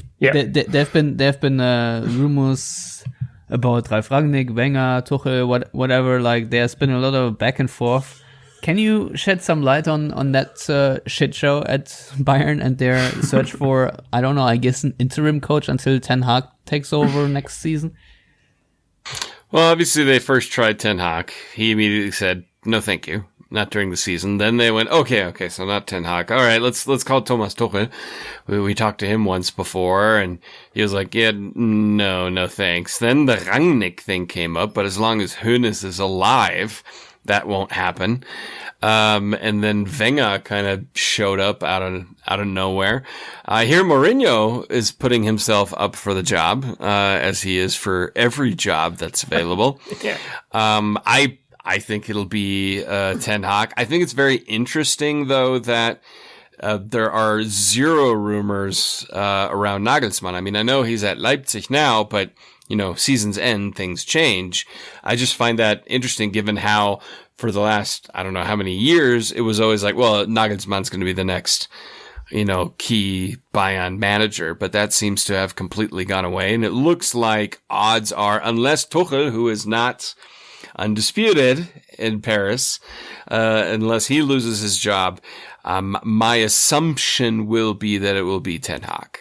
been rumors about Ralf Rangnick, Wenger, Tuchel, whatever. Like, there's been a lot of back and forth. Can you shed some light on that shit show at Bayern and their search for, I don't know, I guess an interim coach until Ten Hag takes over next season? Well, obviously they first tried Ten Hag. He immediately said, no, thank you. Not during the season. Then they went, okay, so not Ten Hag. All right, let's call Thomas Tuchel. We talked to him once before, and he was like, yeah, no thanks. Then the Rangnick thing came up, but as long as Hoeneß is alive, that won't happen. And then Wenger kind of showed up out of nowhere. I hear Mourinho is putting himself up for the job, as he is for every job that's available. Yeah. I think it'll be Ten Hag. I think it's very interesting, though, that there are zero rumors around Nagelsmann. I mean, I know he's at Leipzig now, but seasons end, things change. I just find that interesting, given how for the last, I don't know how many years, it was always like, well, Nagelsmann's going to be the next, key Bayern manager, but that seems to have completely gone away. And it looks like odds are, unless Tuchel, who is not undisputed in Paris, unless he loses his job, my assumption will be that it will be Ten Hag.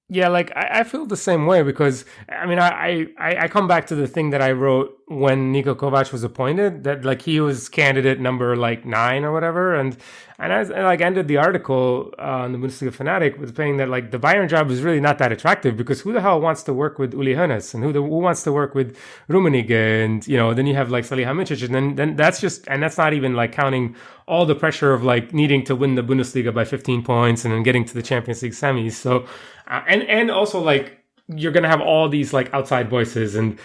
Yeah, like I feel the same way because I mean I come back to the thing that I wrote when Niko Kovac was appointed, that like he was candidate number like 9 or whatever, and I like ended the article on the Bundesliga Fanatic with saying that like the Bayern job is really not that attractive because who the hell wants to work with Uli Hoeneß, and who wants to work with Rummenigge, and then you have like Salihamidzic, and then that's not even like counting all the pressure of like needing to win the Bundesliga by 15 points and then getting to the Champions League semis. So and also like you're going to have all these like outside voices and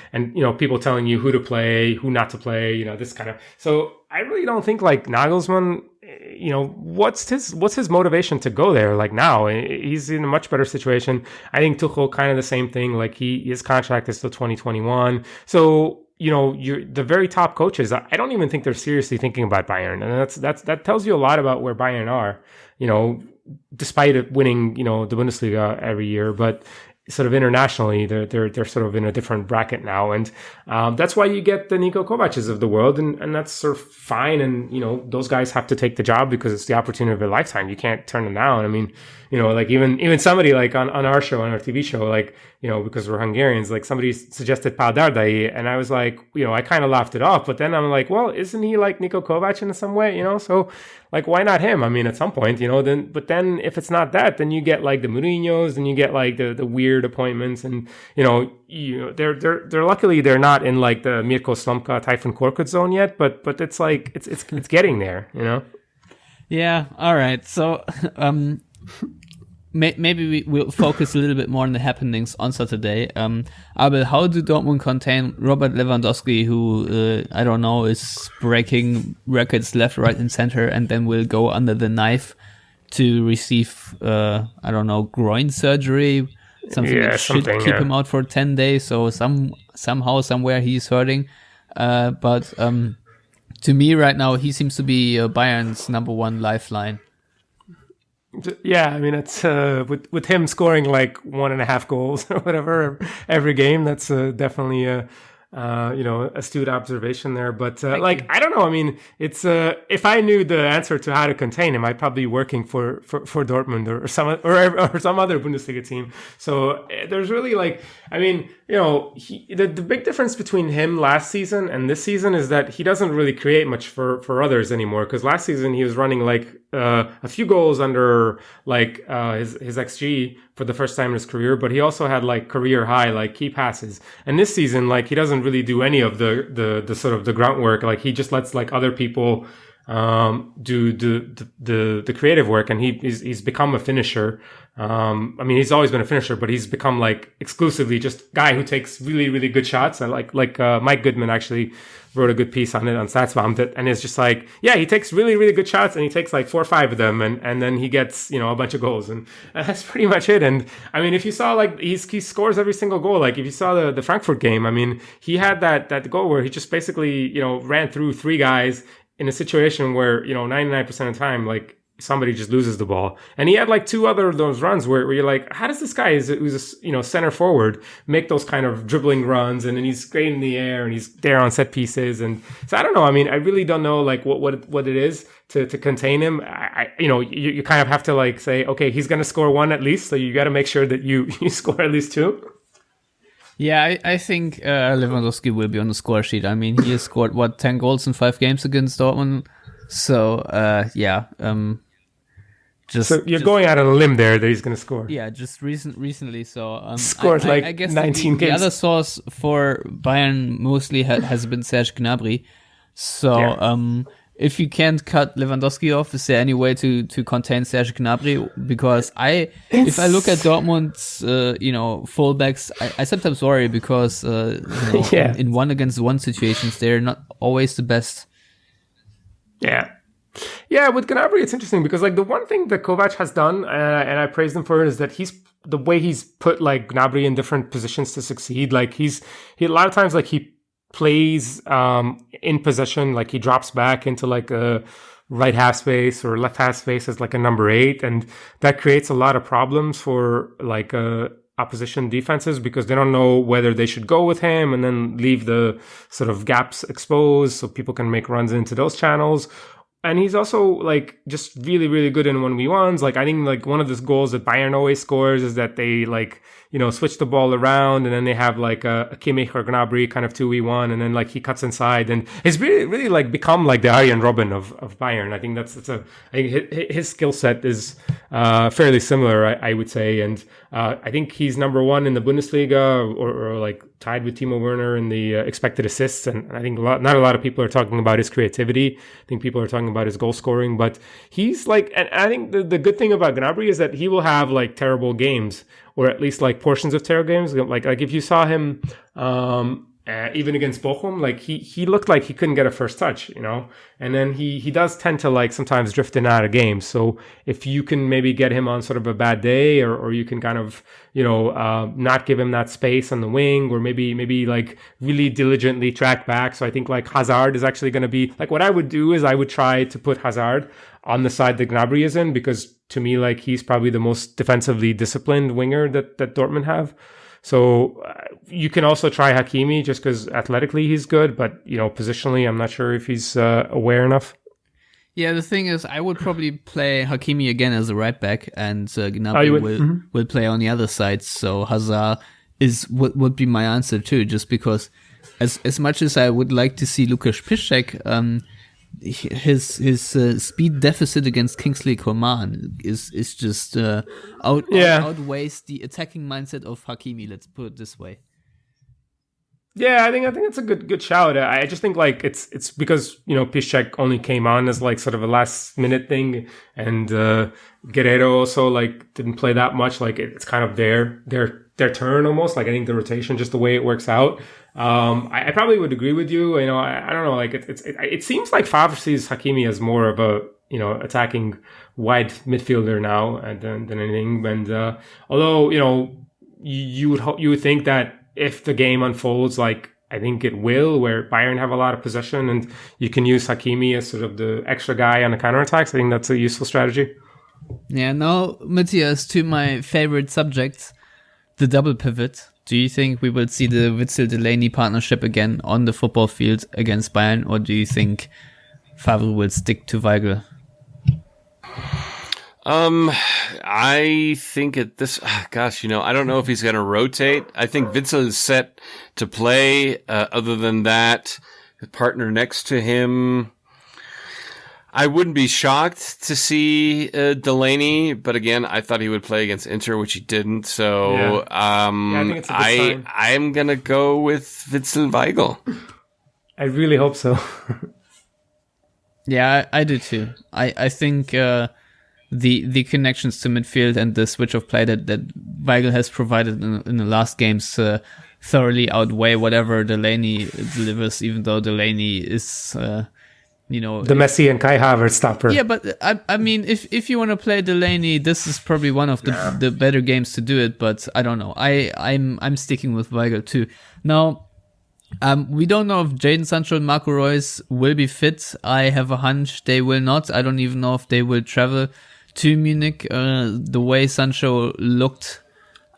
people telling you who to play, who not to play, this kind of. So I really don't think like Nagelsmann, what's his motivation to go there? Like now he's in a much better situation. I think Tuchel kind of the same thing. Like his contract is till 2021. So, you're the very top coaches. I don't even think they're seriously thinking about Bayern. And that tells you a lot about where Bayern are, despite it winning, the Bundesliga every year. But sort of internationally, they're sort of in a different bracket now, and that's why you get the Niko Kovacs of the world, and that's sort of fine. And those guys have to take the job because it's the opportunity of a lifetime. You can't turn them down. I mean, like even somebody like on our show, on our TV show, like because we're Hungarians, like somebody suggested Pál Dárdai, and I was like, I kind of laughed it off, but then I'm like, well, isn't he like Niko Kovac in some way? So like, why not him? I mean, at some point, then if it's not that, then you get like the Mourinho's, and you get like the weird appointments, and they're luckily they're not in like the Mirko Slomka, Typhoon Korkut zone yet, but it's like it's getting there, Yeah. All right. So maybe we'll focus a little bit more on the happenings on Saturday. Abel, how do Dortmund contain Robert Lewandowski, who I don't know, is breaking records left, right, and center, and then will go under the knife to receive I don't know, groin surgery, something that should keep him out for 10 days. So somehow somewhere he's hurting. But to me right now, he seems to be Bayern's number one lifeline. Yeah, I mean, it's with him scoring like 1.5 goals or whatever every game. That's definitely a astute observation there. But I don't know. I mean, it's if I knew the answer to how to contain him, I'd probably be working for Dortmund or some other Bundesliga team. So there's really the big difference between him last season and this season is that he doesn't really create much for others anymore. Because last season he was running like a few goals under like his XG for the first time in his career, but he also had like career high like key passes. And this season, like, he doesn't really do any of the sort of the grunt work. Like, he just lets like other people do the creative work, and he's become a finisher. I mean, he's always been a finisher, but he's become like exclusively just guy who takes really, really good shots. And like Mike Goodman actually wrote a good piece on it on StatsBomb, and it's just like, yeah, he takes really, really good shots, and he takes like 4 or 5 of them, and then he gets a bunch of goals, and that's pretty much it. And I mean, if you saw like he scores every single goal, like if you saw the Frankfurt game, I mean, he had that goal where he just basically ran through 3 guys in a situation where 99% of the time, like, somebody just loses the ball. And he had like 2 other of those runs where you're like, how does this guy who's a center forward make those kind of dribbling runs, and then he's great in the air, and he's there on set pieces. And so I don't know. I mean, I really don't know like what it is to contain him. You kind of have to like say, okay, he's going to score 1 at least, so you got to make sure that you score at least 2. Yeah, I think Lewandowski will be on the score sheet. I mean, he has scored 10 goals in 5 games against Dortmund. So yeah. So you're going out on a limb there that he's going to score. Yeah, just recently. So scored I guess 19 the games. other source for Bayern mostly has been Serge Gnabry. So yeah. If you can't cut Lewandowski off, is there any way to contain Serge Gnabry? Because if I look at Dortmund's fullbacks, I sometimes worry because yeah. in 1-against-1 situations they're not always the best. Yeah. Yeah, with Gnabry, it's interesting because like the one thing that Kovac has done, and I praise him for it, is that the way he's put like Gnabry in different positions to succeed. Like he a lot of times like he plays in possession, like he drops back into like a right half space or left half space as like a number 8, and that creates a lot of problems for like opposition defenses because they don't know whether they should go with him and then leave the sort of gaps exposed so people can make runs into those channels. And he's also like just really, really good in 1v1s. Like I think like one of the goals that Bayern always scores is that they like, switch the ball around and then they have like a Kimmich or Gnabry kind of 2v1 and then like he cuts inside and he's really, really like become like the Arjen Robben of Bayern. I think I think his skill set is fairly similar, I would say. And I think he's number 1 in the Bundesliga or like tied with Timo Werner in the expected assists. And I think not a lot of people are talking about his creativity. I think people are talking about his goal scoring, but he's like, and I think the good thing about Gnabry is that he will have like terrible games or at least like portions of terrible games. Like if you saw him, even against Bochum, like he looked like he couldn't get a first touch, and then he does tend to like sometimes drift in and out of games. So if you can maybe get him on sort of a bad day, or you can kind of, not give him that space on the wing, or maybe like really diligently track back. So I think like Hazard is actually going to be like, what I would do is I would try to put Hazard on the side that Gnabry is in, because to me, like he's probably the most defensively disciplined winger that Dortmund have. So you can also try Hakimi just because athletically he's good, but positionally I'm not sure if he's aware enough. Yeah, the thing is, I would probably play Hakimi again as a right back, and Gnabry will play on the other side. So Hazard would be my answer too, just because as much as I would like to see Lukas Piszczek, his speed deficit against Kingsley Coman is just outweighs the attacking mindset of Hakimi. Let's put it this way. Yeah, I think it's a good shout. I just think like it's because Piszczek only came on as like sort of a last minute thing, and Guerrero also like didn't play that much. Like it's kind of their turn almost. Like I think the rotation, just the way it works out. I probably would agree with you. I don't know. Like it seems like Favre sees Hakimi as more of a attacking wide midfielder now than anything. And although you would think that if the game unfolds like I think it will, where Bayern have a lot of possession and you can use Hakimi as sort of the extra guy on the counterattacks, I think that's a useful strategy. Yeah. Now, Matthias, to my favorite subject, the double pivot. Do you think we will see the Witsel-Delaney partnership again on the football field against Bayern, or do you think Favre will stick to Weigl? I think I don't know if he's going to rotate. I think Witsel is set to play. Other than that, the partner next to him, I wouldn't be shocked to see Delaney, but again, I thought he would play against Inter, which he didn't. So, I think it's a good sign. I'm gonna go with Witsel Weigl. I really hope so. Yeah, I do too. I think the connections to midfield and the switch of play that Weigl has provided in the last games thoroughly outweigh whatever Delaney delivers. Even though Delaney is. The Messi and Kai Havertz stopper. Yeah, but I mean, if you want to play Delaney, this is probably one of the better games to do it. But I don't know. I'm sticking with Weigl too. Now, we don't know if Jadon Sancho and Marco Reus will be fit. I have a hunch they will not. I don't even know if they will travel to Munich. The way Sancho looked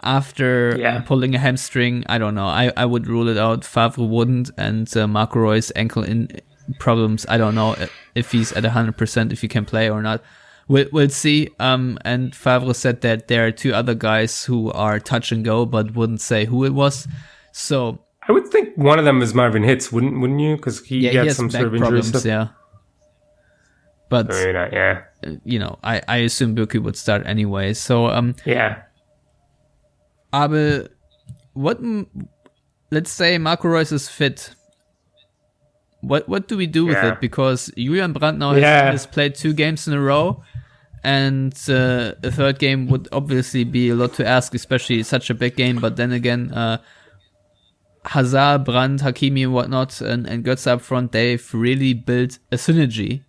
after pulling a hamstring, I don't know. I would rule it out. Favre wouldn't, and Marco Reus ankle problems. I don't know if he's at 100%, if he can play or not. We'll see. And Favre said that there are two other guys who are touch and go, but wouldn't say who it was. So I would think one of them is Marvin Hitz, wouldn't you? Because he had some sort of injury stuff. Yeah, but maybe not. Yeah, I assume Bürki would start anyway. So Abel, let's say Marco Reus is fit. What do we do with it? Because Julian Brandt now has played 2 games in a row, and a third game would obviously be a lot to ask, especially such a big game. But then again, Hazard, Brandt, Hakimi and whatnot, and Götze up front, they've really built a synergy,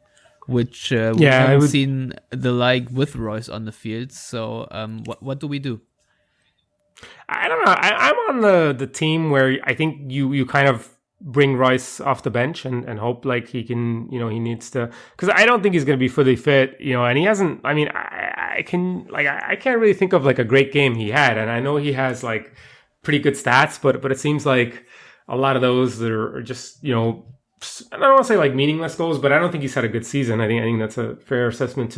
which we haven't seen the like with Reus on the field. So what do we do? I don't know. I'm on the team where I think you kind of bring Reus off the bench and hope like he can, he needs to, because I don't think he's going to be fully fit, and he hasn't. I mean, I can't really think of like a great game he had, and I know he has like pretty good stats, but it seems like a lot of those that are just I don't want to say like meaningless goals, but I don't think he's had a good season. I think that's a fair assessment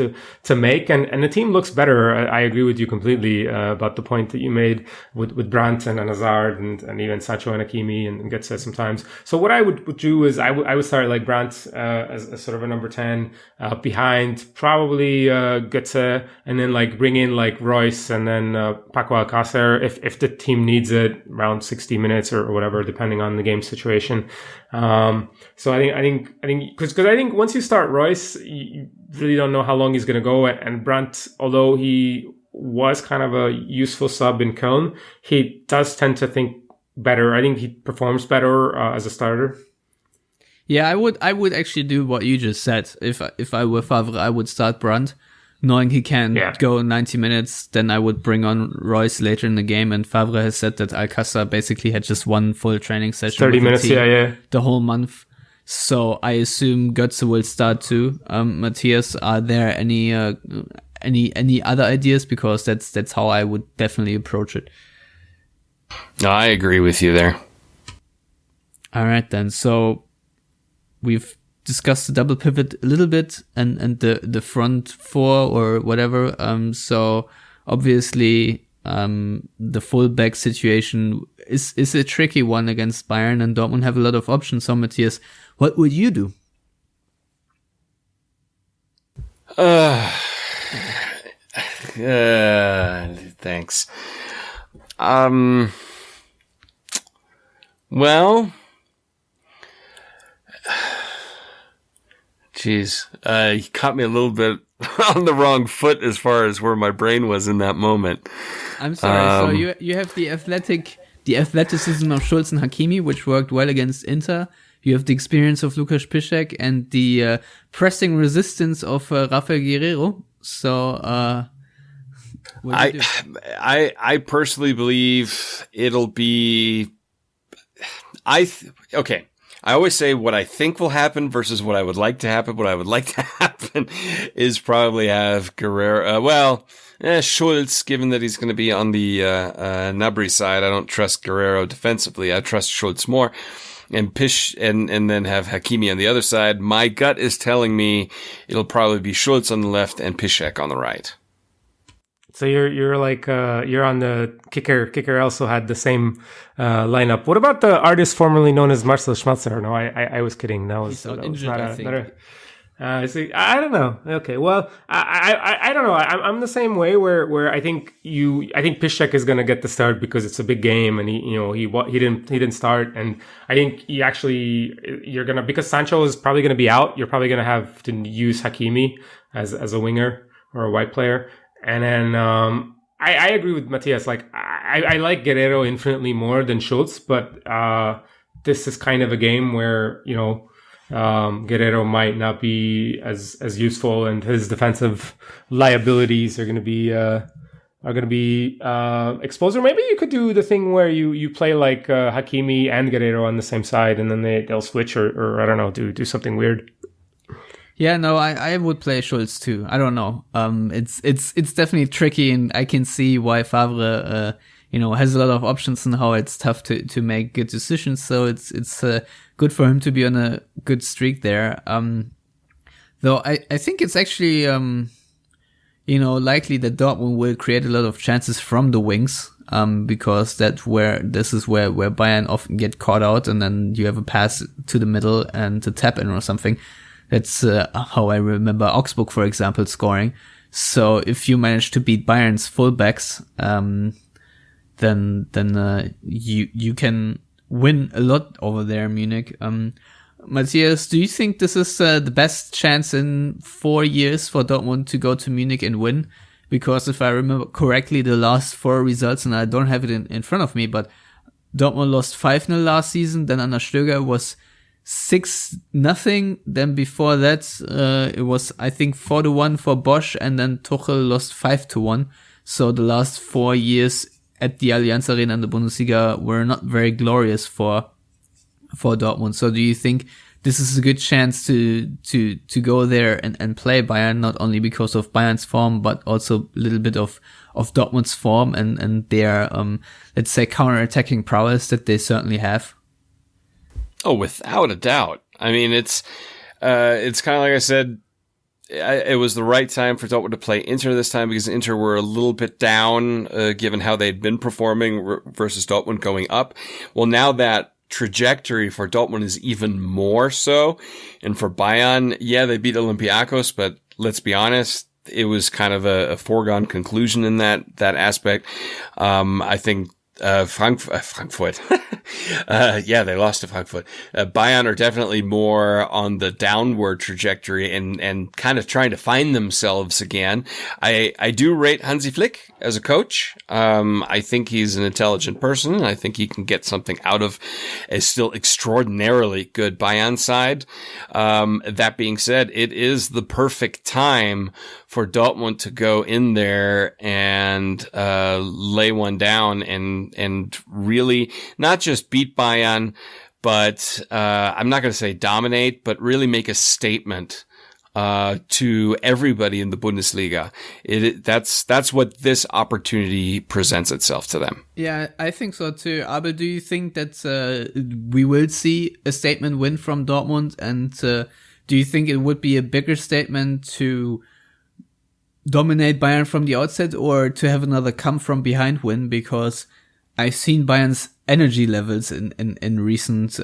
to make. And the team looks better. I agree with you completely about the point that you made with Brandt and Hazard and even Sancho and Hakimi and Götze sometimes. So what I would do is I would start like Brandt as sort of a number 10 behind probably Götze, and then like bring in like Reus and then Paco Alcácer if the team needs it around 60 minutes or whatever, depending on the game situation. So I think because I think once you start Reus, you really don't know how long he's going to go. And Brandt, although he was kind of a useful sub in Köln, he does tend to think better. I think he performs better as a starter. Yeah, I would actually do what you just said. If I were Favre, I would start Brandt, knowing he can go 90 minutes. Then I would bring on Royce later in the game. And Favre has said that Alcázar basically had just one full training session, 30 minutes, the whole month. So I assume Götze will start too. Matthias, are there any other ideas? Because that's how I would definitely approach it. No, I agree with you there. All right then. So we've discussed the double pivot a little bit and the front four or whatever. So obviously, the fullback situation is a tricky one against Bayern, and Dortmund have a lot of options. So Matthias, what would you do? Thanks. Well, geez, you caught me a little bit on the wrong foot as far as where my brain was in that moment. I'm sorry. So you have the athleticism of Schulz and Hakimi, which worked well against Inter. You have the experience of Lukas Piszczek and the pressing resistance of Rafael Guerreiro. So, I personally believe it'll be. Okay. I always say what I think will happen versus what I would like to happen. What I would like to happen is probably have Guerreiro. Schulz, given that he's going to be on the Gnabry side. I don't trust Guerreiro defensively. I trust Schulz more. And and then have Hakimi on the other side. My gut is telling me it'll probably be Schulz on the left and Piszczek on the right. So you're like you're on the kicker. Kicker also had the same lineup. What about the artist formerly known as Marcel Schmelzer? No, I was kidding. That was injured, I think. I don't know. Okay, well, I don't know. I'm the same way where I think Piszczek is gonna get the start because it's a big game and he didn't start, and I think you're gonna, because Sancho is probably gonna be out. You're probably gonna have to use Hakimi as a winger or a wide player, and then I agree with Matthias. Like I like Guerreiro infinitely more than Schulz, but this is kind of a game where Guerreiro might not be as useful, and his defensive liabilities are going to be exposed. Or maybe you could do the thing where you play like Hakimi and Guerreiro on the same side, and then they'll switch, or I don't know, do something weird. Yeah, no, I would play Schulz too. I don't know. It's definitely tricky, and I can see why Favre has a lot of options and how it's tough to make good decisions. So it's good for him to be on a good streak there. Though I think it's actually, likely that Dortmund will create a lot of chances from the wings, because this is where Bayern often get caught out, and then you have a pass to the middle and to tap in or something. That's how I remember Augsburg, for example, scoring. So if you manage to beat Bayern's fullbacks, then you can win a lot over there in Munich. Matthias, do you think this is the best chance in 4 years for Dortmund to go to Munich and win? Because if I remember correctly, the last 4 results, and I don't have it in front of me, but Dortmund lost 5-0 last season, then under Stöger was 6-0. Then before that, it was, I think, 4-1 for Bosch, and then Tuchel lost 5-1. So the last 4 years at the Allianz Arena in the Bundesliga were not very glorious for Dortmund. So do you think this is a good chance to go there and play Bayern, not only because of Bayern's form, but also a little bit of Dortmund's form and their, let's say, counter-attacking prowess that they certainly have? Oh, without a doubt. I mean, it's kind of like I said, it was the right time for Dortmund to play Inter this time, because Inter were a little bit down, given how they'd been performing versus Dortmund going up. Well, now that trajectory for Dortmund is even more so. And for Bayern, yeah, they beat Olympiacos, but let's be honest, it was kind of a foregone conclusion in that aspect. I think Frankfurt. Yeah, they lost to Frankfurt. Bayern are definitely more on the downward trajectory and kind of trying to find themselves again. I do rate Hansi Flick as a coach. I think he's an intelligent person. I think he can get something out of a still extraordinarily good Bayern side. That being said, it is the perfect time for Dortmund to go in there and lay one down and really not just beat Bayern, but I'm not going to say dominate, but really make a statement to everybody in the Bundesliga. That's what this opportunity presents itself to them. Yeah, I think so too. Abel, do you think that we will see a statement win from Dortmund? And do you think it would be a bigger statement to dominate Bayern from the outset or to have another come from behind win? Because I've seen Bayern's energy levels in recent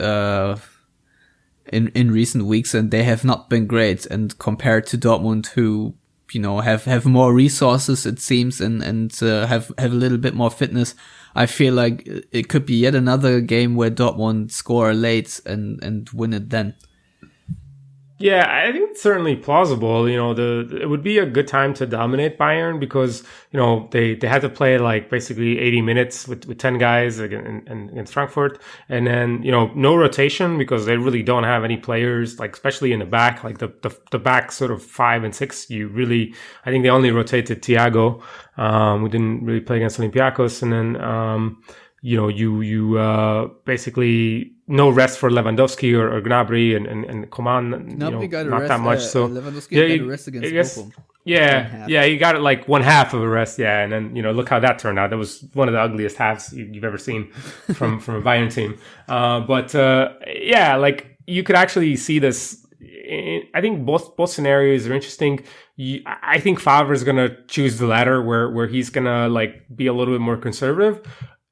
in recent weeks, and they have not been great. And compared to Dortmund, who have more resources, it seems, and have a little bit more fitness, I feel like it could be yet another game where Dortmund score late and win it then. Yeah, I think it's certainly plausible. It would be a good time to dominate Bayern because, they had to play like basically 80 minutes with 10 guys against Frankfurt. And then, no rotation because they really don't have any players, like especially in the back, like the back sort of 5 and 6. I think they only rotated Thiago, who didn't really play against Olympiacos. And then, you basically no rest for Lewandowski or Gnabry and Coman. Gnabry got a not rest, that much. So Lewandowski got a rest against Bochum. Yeah, you got it like one half of a rest. Yeah, and then look how that turned out. That was one of the ugliest halves you've ever seen from a Bayern team. But like you could actually see this. I think both scenarios are interesting. I think Favre is gonna choose the latter, where he's gonna like be a little bit more conservative.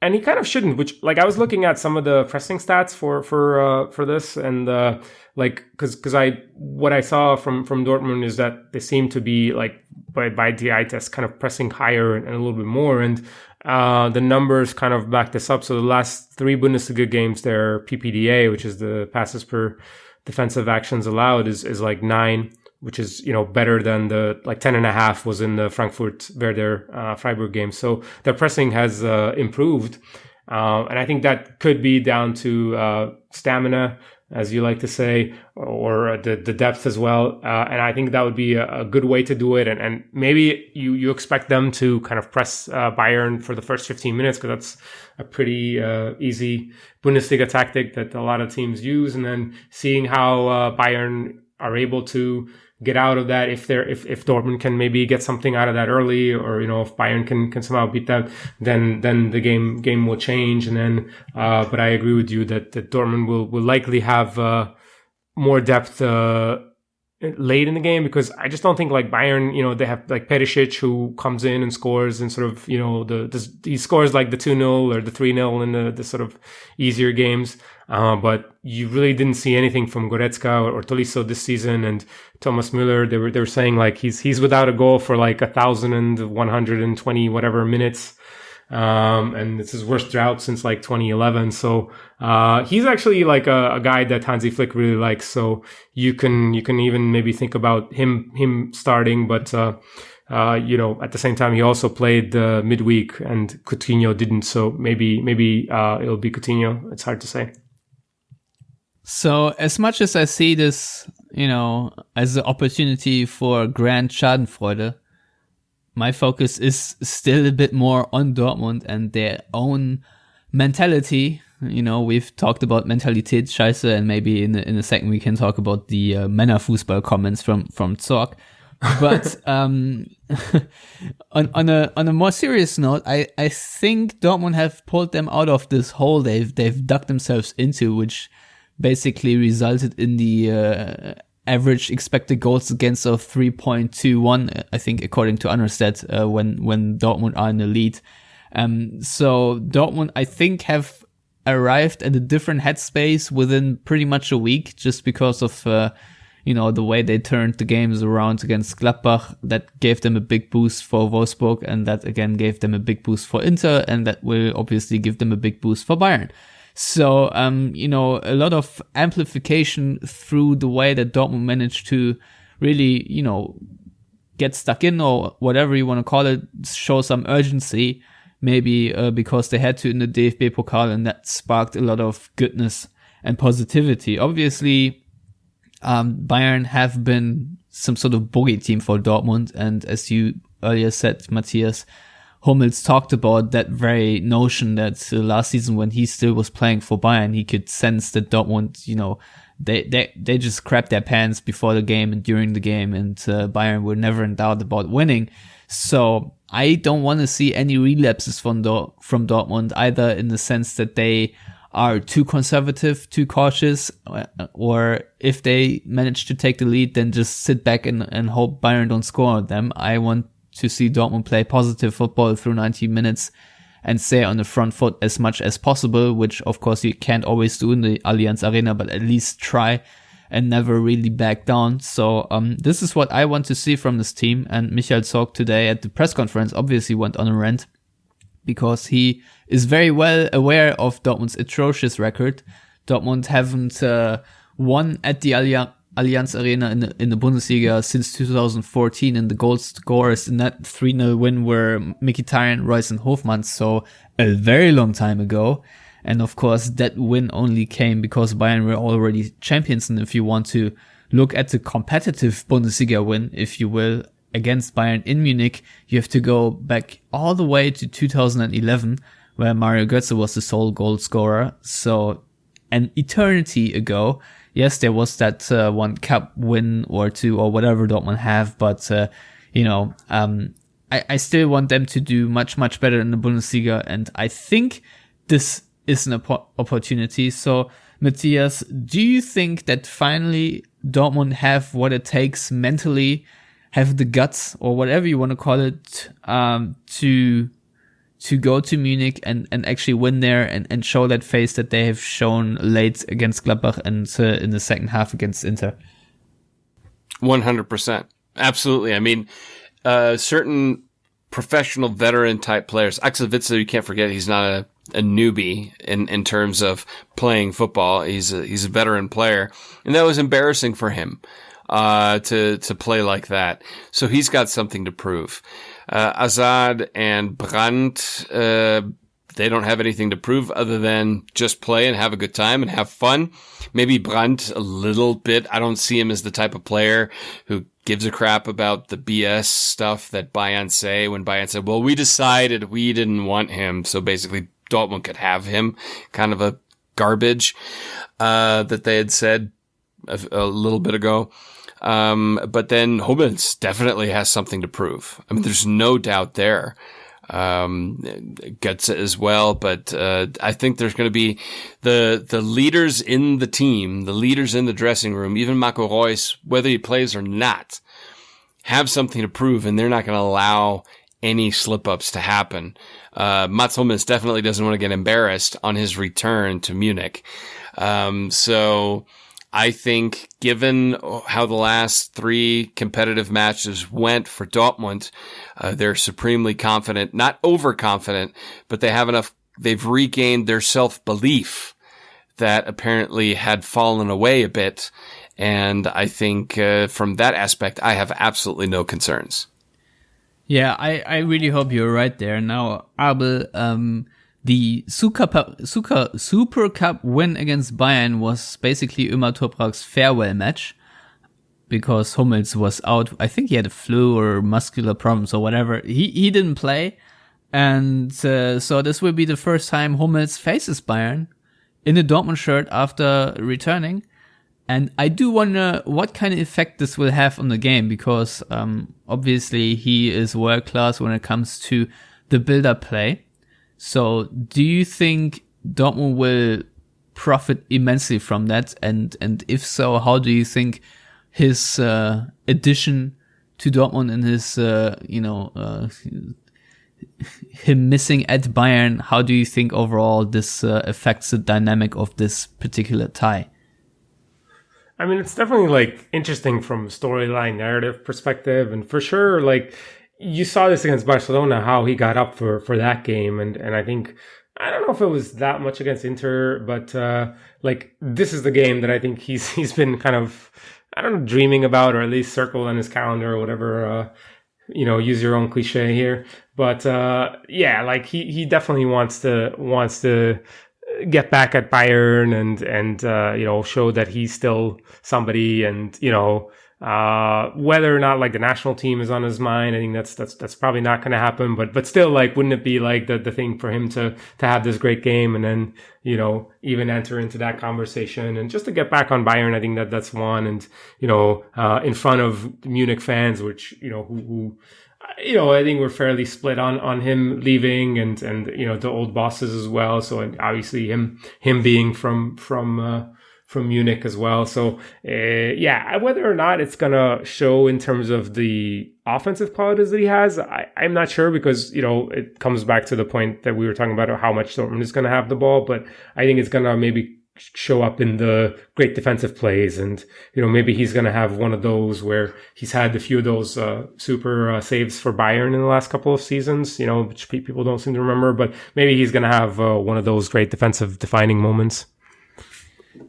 And he kind of shouldn't, which like I was looking at some of the pressing stats for this, and because what I saw from Dortmund is that they seem to be like by DI test kind of pressing higher and a little bit more, and the numbers kind of back this up. So the last 3 Bundesliga games, their PPDA, which is the passes per defensive actions allowed, is like 9. Which is, better than the 10.5 was in the Frankfurt Werder Freiburg game. So their pressing has improved. And I think that could be down to stamina, as you like to say, or the depth as well. And I think that would be a good way to do it. And maybe you expect them to kind of press Bayern for the first 15 minutes, because that's a pretty easy Bundesliga tactic that a lot of teams use. And then seeing how Bayern are able to get out of that, if Dortmund can maybe get something out of that early, or if Bayern can somehow beat that, then the game will change. And then but I agree with you that Dortmund will likely have more depth late in the game, because I just don't think like Bayern, they have like Perisic, who comes in and scores and sort of he scores like the 2-0 or the 3-0 in the sort of easier games. But you really didn't see anything from Goretzka or Tolisso this season, and Thomas Müller. They were saying like he's without a goal for like 1,120 whatever minutes, and it's his worst drought since like 2011. So he's actually like a guy that Hansi Flick really likes. So you can even maybe think about him starting, but at the same time, he also played midweek and Coutinho didn't. So maybe it'll be Coutinho. It's hard to say. So as much as I see this, as an opportunity for grand Schadenfreude, my focus is still a bit more on Dortmund and their own mentality. We've talked about Mentalitätsscheiße, and maybe in a second we can talk about the Männerfußball comments from Zorc. But on a more serious note, I think Dortmund have pulled them out of this hole they've dug themselves into, which basically resulted in the average expected goals against of 3.21, I think, according to Understat, when Dortmund are in the lead. So Dortmund, I think, have arrived at a different headspace within pretty much a week, just because of the way they turned the games around against Gladbach, that gave them a big boost for Wolfsburg, and that again gave them a big boost for Inter, and that will obviously give them a big boost for Bayern. So, a lot of amplification through the way that Dortmund managed to really, get stuck in, or whatever you want to call it, show some urgency, maybe because they had to in the DFB Pokal, and that sparked a lot of goodness and positivity. Obviously, Bayern have been some sort of bogey team for Dortmund, and as you earlier said, Matthias, Hummels talked about that very notion that last season when he still was playing for Bayern, he could sense that Dortmund, they just crapped their pants before the game and during the game, and Bayern were never in doubt about winning. So I don't want to see any relapses from Dortmund, either in the sense that they are too conservative, too cautious, or if they manage to take the lead, then just sit back and hope Bayern don't score on them. I want to see Dortmund play positive football through 90 minutes and stay on the front foot as much as possible, which of course you can't always do in the Allianz Arena, but at least try and never really back down. So this is what I want to see from this team. And Michael Zorc today at the press conference obviously went on a rant, because he is very well aware of Dortmund's atrocious record. Dortmund haven't won at the Allianz Arena in the Bundesliga since 2014, and the goal scorers in that 3-0 win were Mkhitaryan, Reus and Hofmann, so a very long time ago. And of course, that win only came because Bayern were already champions. And if you want to look at the competitive Bundesliga win, if you will, against Bayern in Munich, you have to go back all the way to 2011, where Mario Götze was the sole goal scorer. So an eternity ago. Yes, there was that one cup win or two or whatever Dortmund have, but I still want them to do much, much better in the Bundesliga, and I think this is an opportunity. So, Matthias, do you think that finally Dortmund have what it takes mentally, have the guts, or whatever you want to call it, to go to Munich and actually win there and show that face that they have shown late against Gladbach and in the second half against Inter? 100%. Absolutely. I mean, certain professional veteran type players, Axel Witsel, you can't forget, he's not a newbie in terms of playing football. He's a veteran player, and that was embarrassing for him to play like that. So he's got something to prove. Azad and Brandt, they don't have anything to prove other than just play and have a good time and have fun. Maybe Brandt a little bit. I don't see him as the type of player who gives a crap about the BS stuff that Bayern say when Bayern said, well, we decided we didn't want him, so basically Dortmund could have him, kind of a garbage that they had said a little bit ago. But then Hummels definitely has something to prove. I mean, there's no doubt there. Götze as well, but I think there's going to be the leaders in the team, the leaders in the dressing room, even Marco Reus, whether he plays or not, have something to prove, and they're not going to allow any slip-ups to happen. Mats Hummels definitely doesn't want to get embarrassed on his return to Munich. So I think given how the last three competitive matches went for Dortmund, they're supremely confident, not overconfident, but they have enough, they've regained their self-belief that apparently had fallen away a bit. And I think from that aspect, I have absolutely no concerns. Yeah, I really hope you're right there. Now, Abel, the Super Cup win against Bayern was basically Ömer Toprak's farewell match, because Hummels was out. I think he had a flu or muscular problems or whatever. He didn't play. And so this will be the first time Hummels faces Bayern in a Dortmund shirt after returning. And I do wonder what kind of effect this will have on the game, because obviously he is world class when it comes to the build-up play. So do you think Dortmund will profit immensely from that? And if so, how do you think his addition to Dortmund and his, him missing at Bayern, how do you think overall this affects the dynamic of this particular tie? I mean, it's definitely like interesting from a storyline narrative perspective. And for sure, like you saw this against Barcelona, how he got up for that game. And I think, I don't know if it was that much against Inter, but like this is the game that I think he's been kind of, I don't know, dreaming about, or at least circled on his calendar or whatever, use your own cliche here. But yeah, like he definitely wants to get back at Bayern and show that he's still somebody, and whether or not like the national team is on his mind, I think that's probably not going to happen, but still, like, wouldn't it be like the thing for him to have this great game and then even enter into that conversation and just to get back on Bayern? I think that's one. And in front of Munich fans, which who I think we're fairly split on him leaving and the old bosses as well. So, and obviously him being from Munich as well. So, whether or not it's going to show in terms of the offensive qualities that he has, I'm not sure, because, it comes back to the point that we were talking about how much Dortmund is going to have the ball. But I think it's going to maybe show up in the great defensive plays, and maybe he's going to have one of those where he's had a few of those super saves for Bayern in the last couple of seasons, which people don't seem to remember, but maybe he's going to have one of those great defensive defining moments.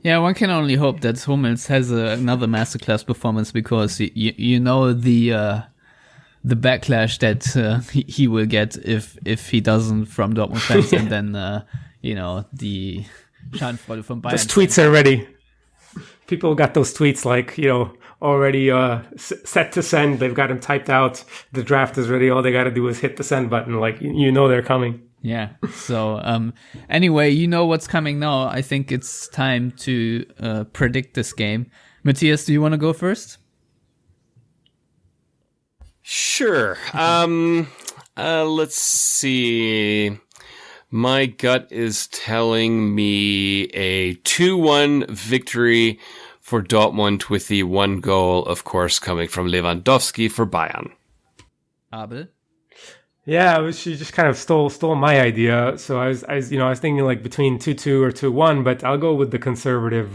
Yeah, one can only hope that Hummels has another masterclass performance, because the backlash that he will get if he doesn't from Dortmund fans, and then the Schadenfreude from Bayern. Those tweets are ready. People got those tweets already set to send. They've got them typed out. The draft is ready. All they got to do is hit the send button. Like, they're coming. Yeah. So anyway, what's coming now. I think it's time to predict this game. Matthias, do you want to go first? Sure. Let's see. My gut is telling me a 2-1 victory for Dortmund, with the one goal, of course, coming from Lewandowski for Bayern. Abel? Yeah, she just kind of stole my idea. So I was thinking like between 2-2 or 2-1, but I'll go with the conservative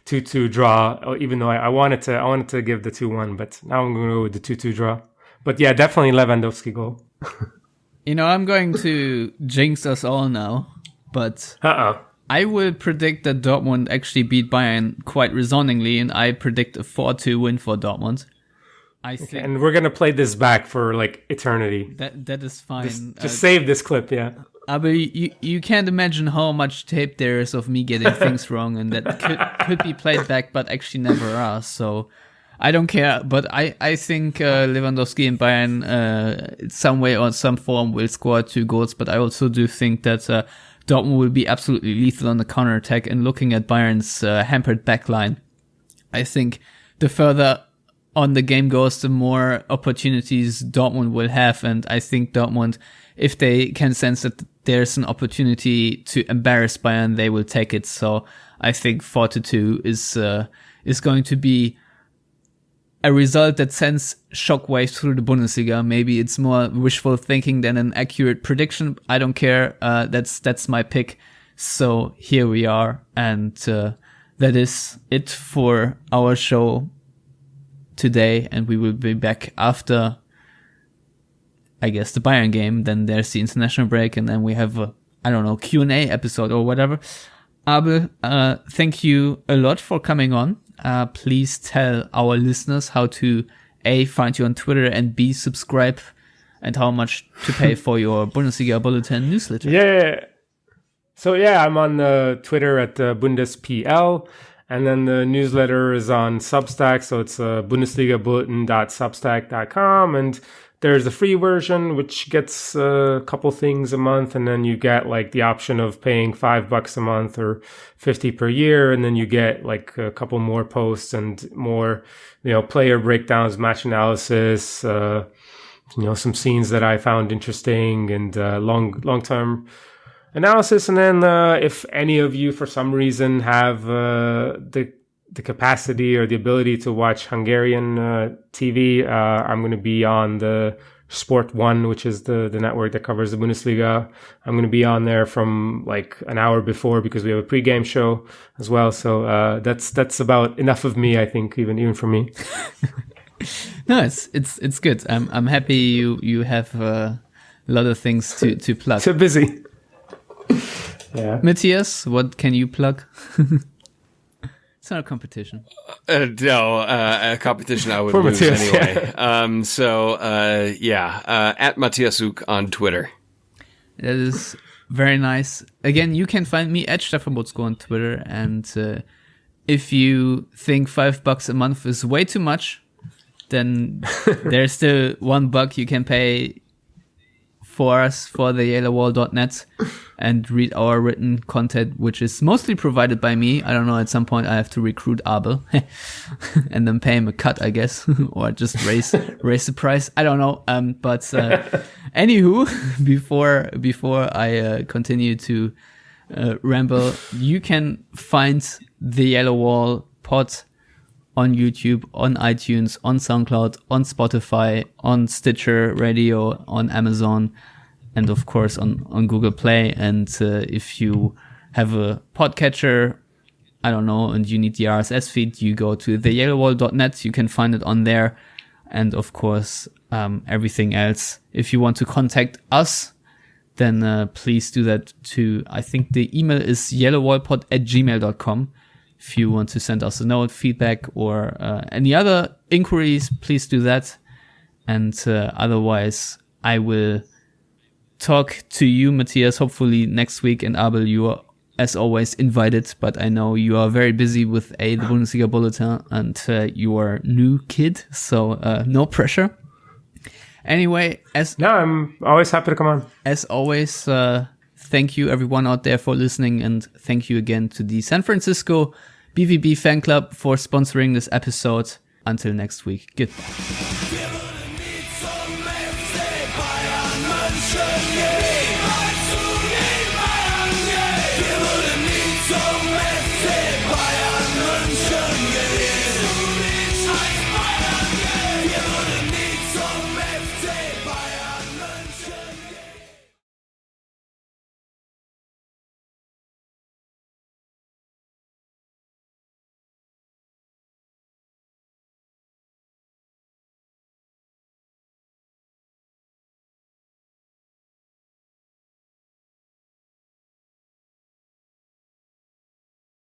2-2 draw. Even though I wanted to give the 2-1, but now I'm going to go with the 2-2 draw. But yeah, definitely Lewandowski goal. I'm going to jinx us all now, but I will predict that Dortmund actually beat Bayern quite resoundingly, and I predict a 4-2 win for Dortmund. I think, and we're gonna play this back for like eternity. That is fine. Just save this clip, yeah. But you can't imagine how much tape there is of me getting things wrong, and that could be played back, but actually never are. So I don't care. But I think Lewandowski and Bayern, some way or some form, will score 2 goals. But I also do think that Dortmund will be absolutely lethal on the counterattack. And looking at Bayern's hampered backline, I think the further on the game goes, the more opportunities Dortmund will have. And I think Dortmund, if they can sense that there's an opportunity to embarrass Bayern, they will take it. So I think 4-2 is going to be a result that sends shockwaves through the Bundesliga. Maybe it's more wishful thinking than an accurate prediction. I don't care. That's my pick. So here we are. And that is it for our show today. And we will be back after, I guess, the Bayern game. Then there's the international break. And then we have a, Q&A episode or whatever. Abel, thank you a lot for coming on. Please tell our listeners how to A, find you on Twitter, and B, subscribe, and how much to pay for your Bundesliga Bulletin newsletter. Yeah. So I'm on Twitter at BundesPL, and then the newsletter is on Substack, so it's BundesligaBulletin.substack.com, and there's a free version, which gets a couple things a month, and then you get like the option of paying $5 a month or $50 per year, and then you get like a couple more posts and more, player breakdowns, match analysis, some scenes that I found interesting, and long-term analysis. And then if any of you for some reason have the capacity or the ability to watch Hungarian TV, I'm going to be on the Sport 1, which is the network that covers the Bundesliga. I'm going to be on there from like an hour before because we have a pre-game show as well. So that's about enough of me, I think, even for me. No, it's good. I'm happy you have a lot of things to plug. So busy. Yeah. Matthias, what can you plug? It's not a competition. No, a competition I would For lose Matthias, anyway. At Matthias Uck on Twitter. That is very nice. Again, you can find me at Stefan Butzko on Twitter. And if you think $5 a month is way too much, then there's still $1 you can pay for us for the yellowwall.net and read our written content, which is mostly provided by me. I don't know, at some point I have to recruit Abel and then pay him a cut, I guess, or just raise the price. I don't know. But anywho, before I continue to ramble, you can find the Yellow Wall pod on YouTube, on iTunes, on SoundCloud, on Spotify, on Stitcher Radio, on Amazon, and of course on Google Play. And if you have a podcatcher, I don't know, and you need the RSS feed, you go to theyellowwall.net. You can find it on there. And of course, everything else. If you want to contact us, then please do that too. I think the email is yellowwallpod@gmail.com. If you want to send us a note, feedback, or any other inquiries, please do that. And otherwise, I will talk to you, Matthias, hopefully next week. And Abel, you are, as always, invited. But I know you are very busy with the Bundesliga Bulletin, and you are a new kid, so no pressure. Anyway, I'm always happy to come on. As always, thank you everyone out there for listening, and thank you again to the San Francisco BVB fan club for sponsoring this episode. Until next week, goodbye.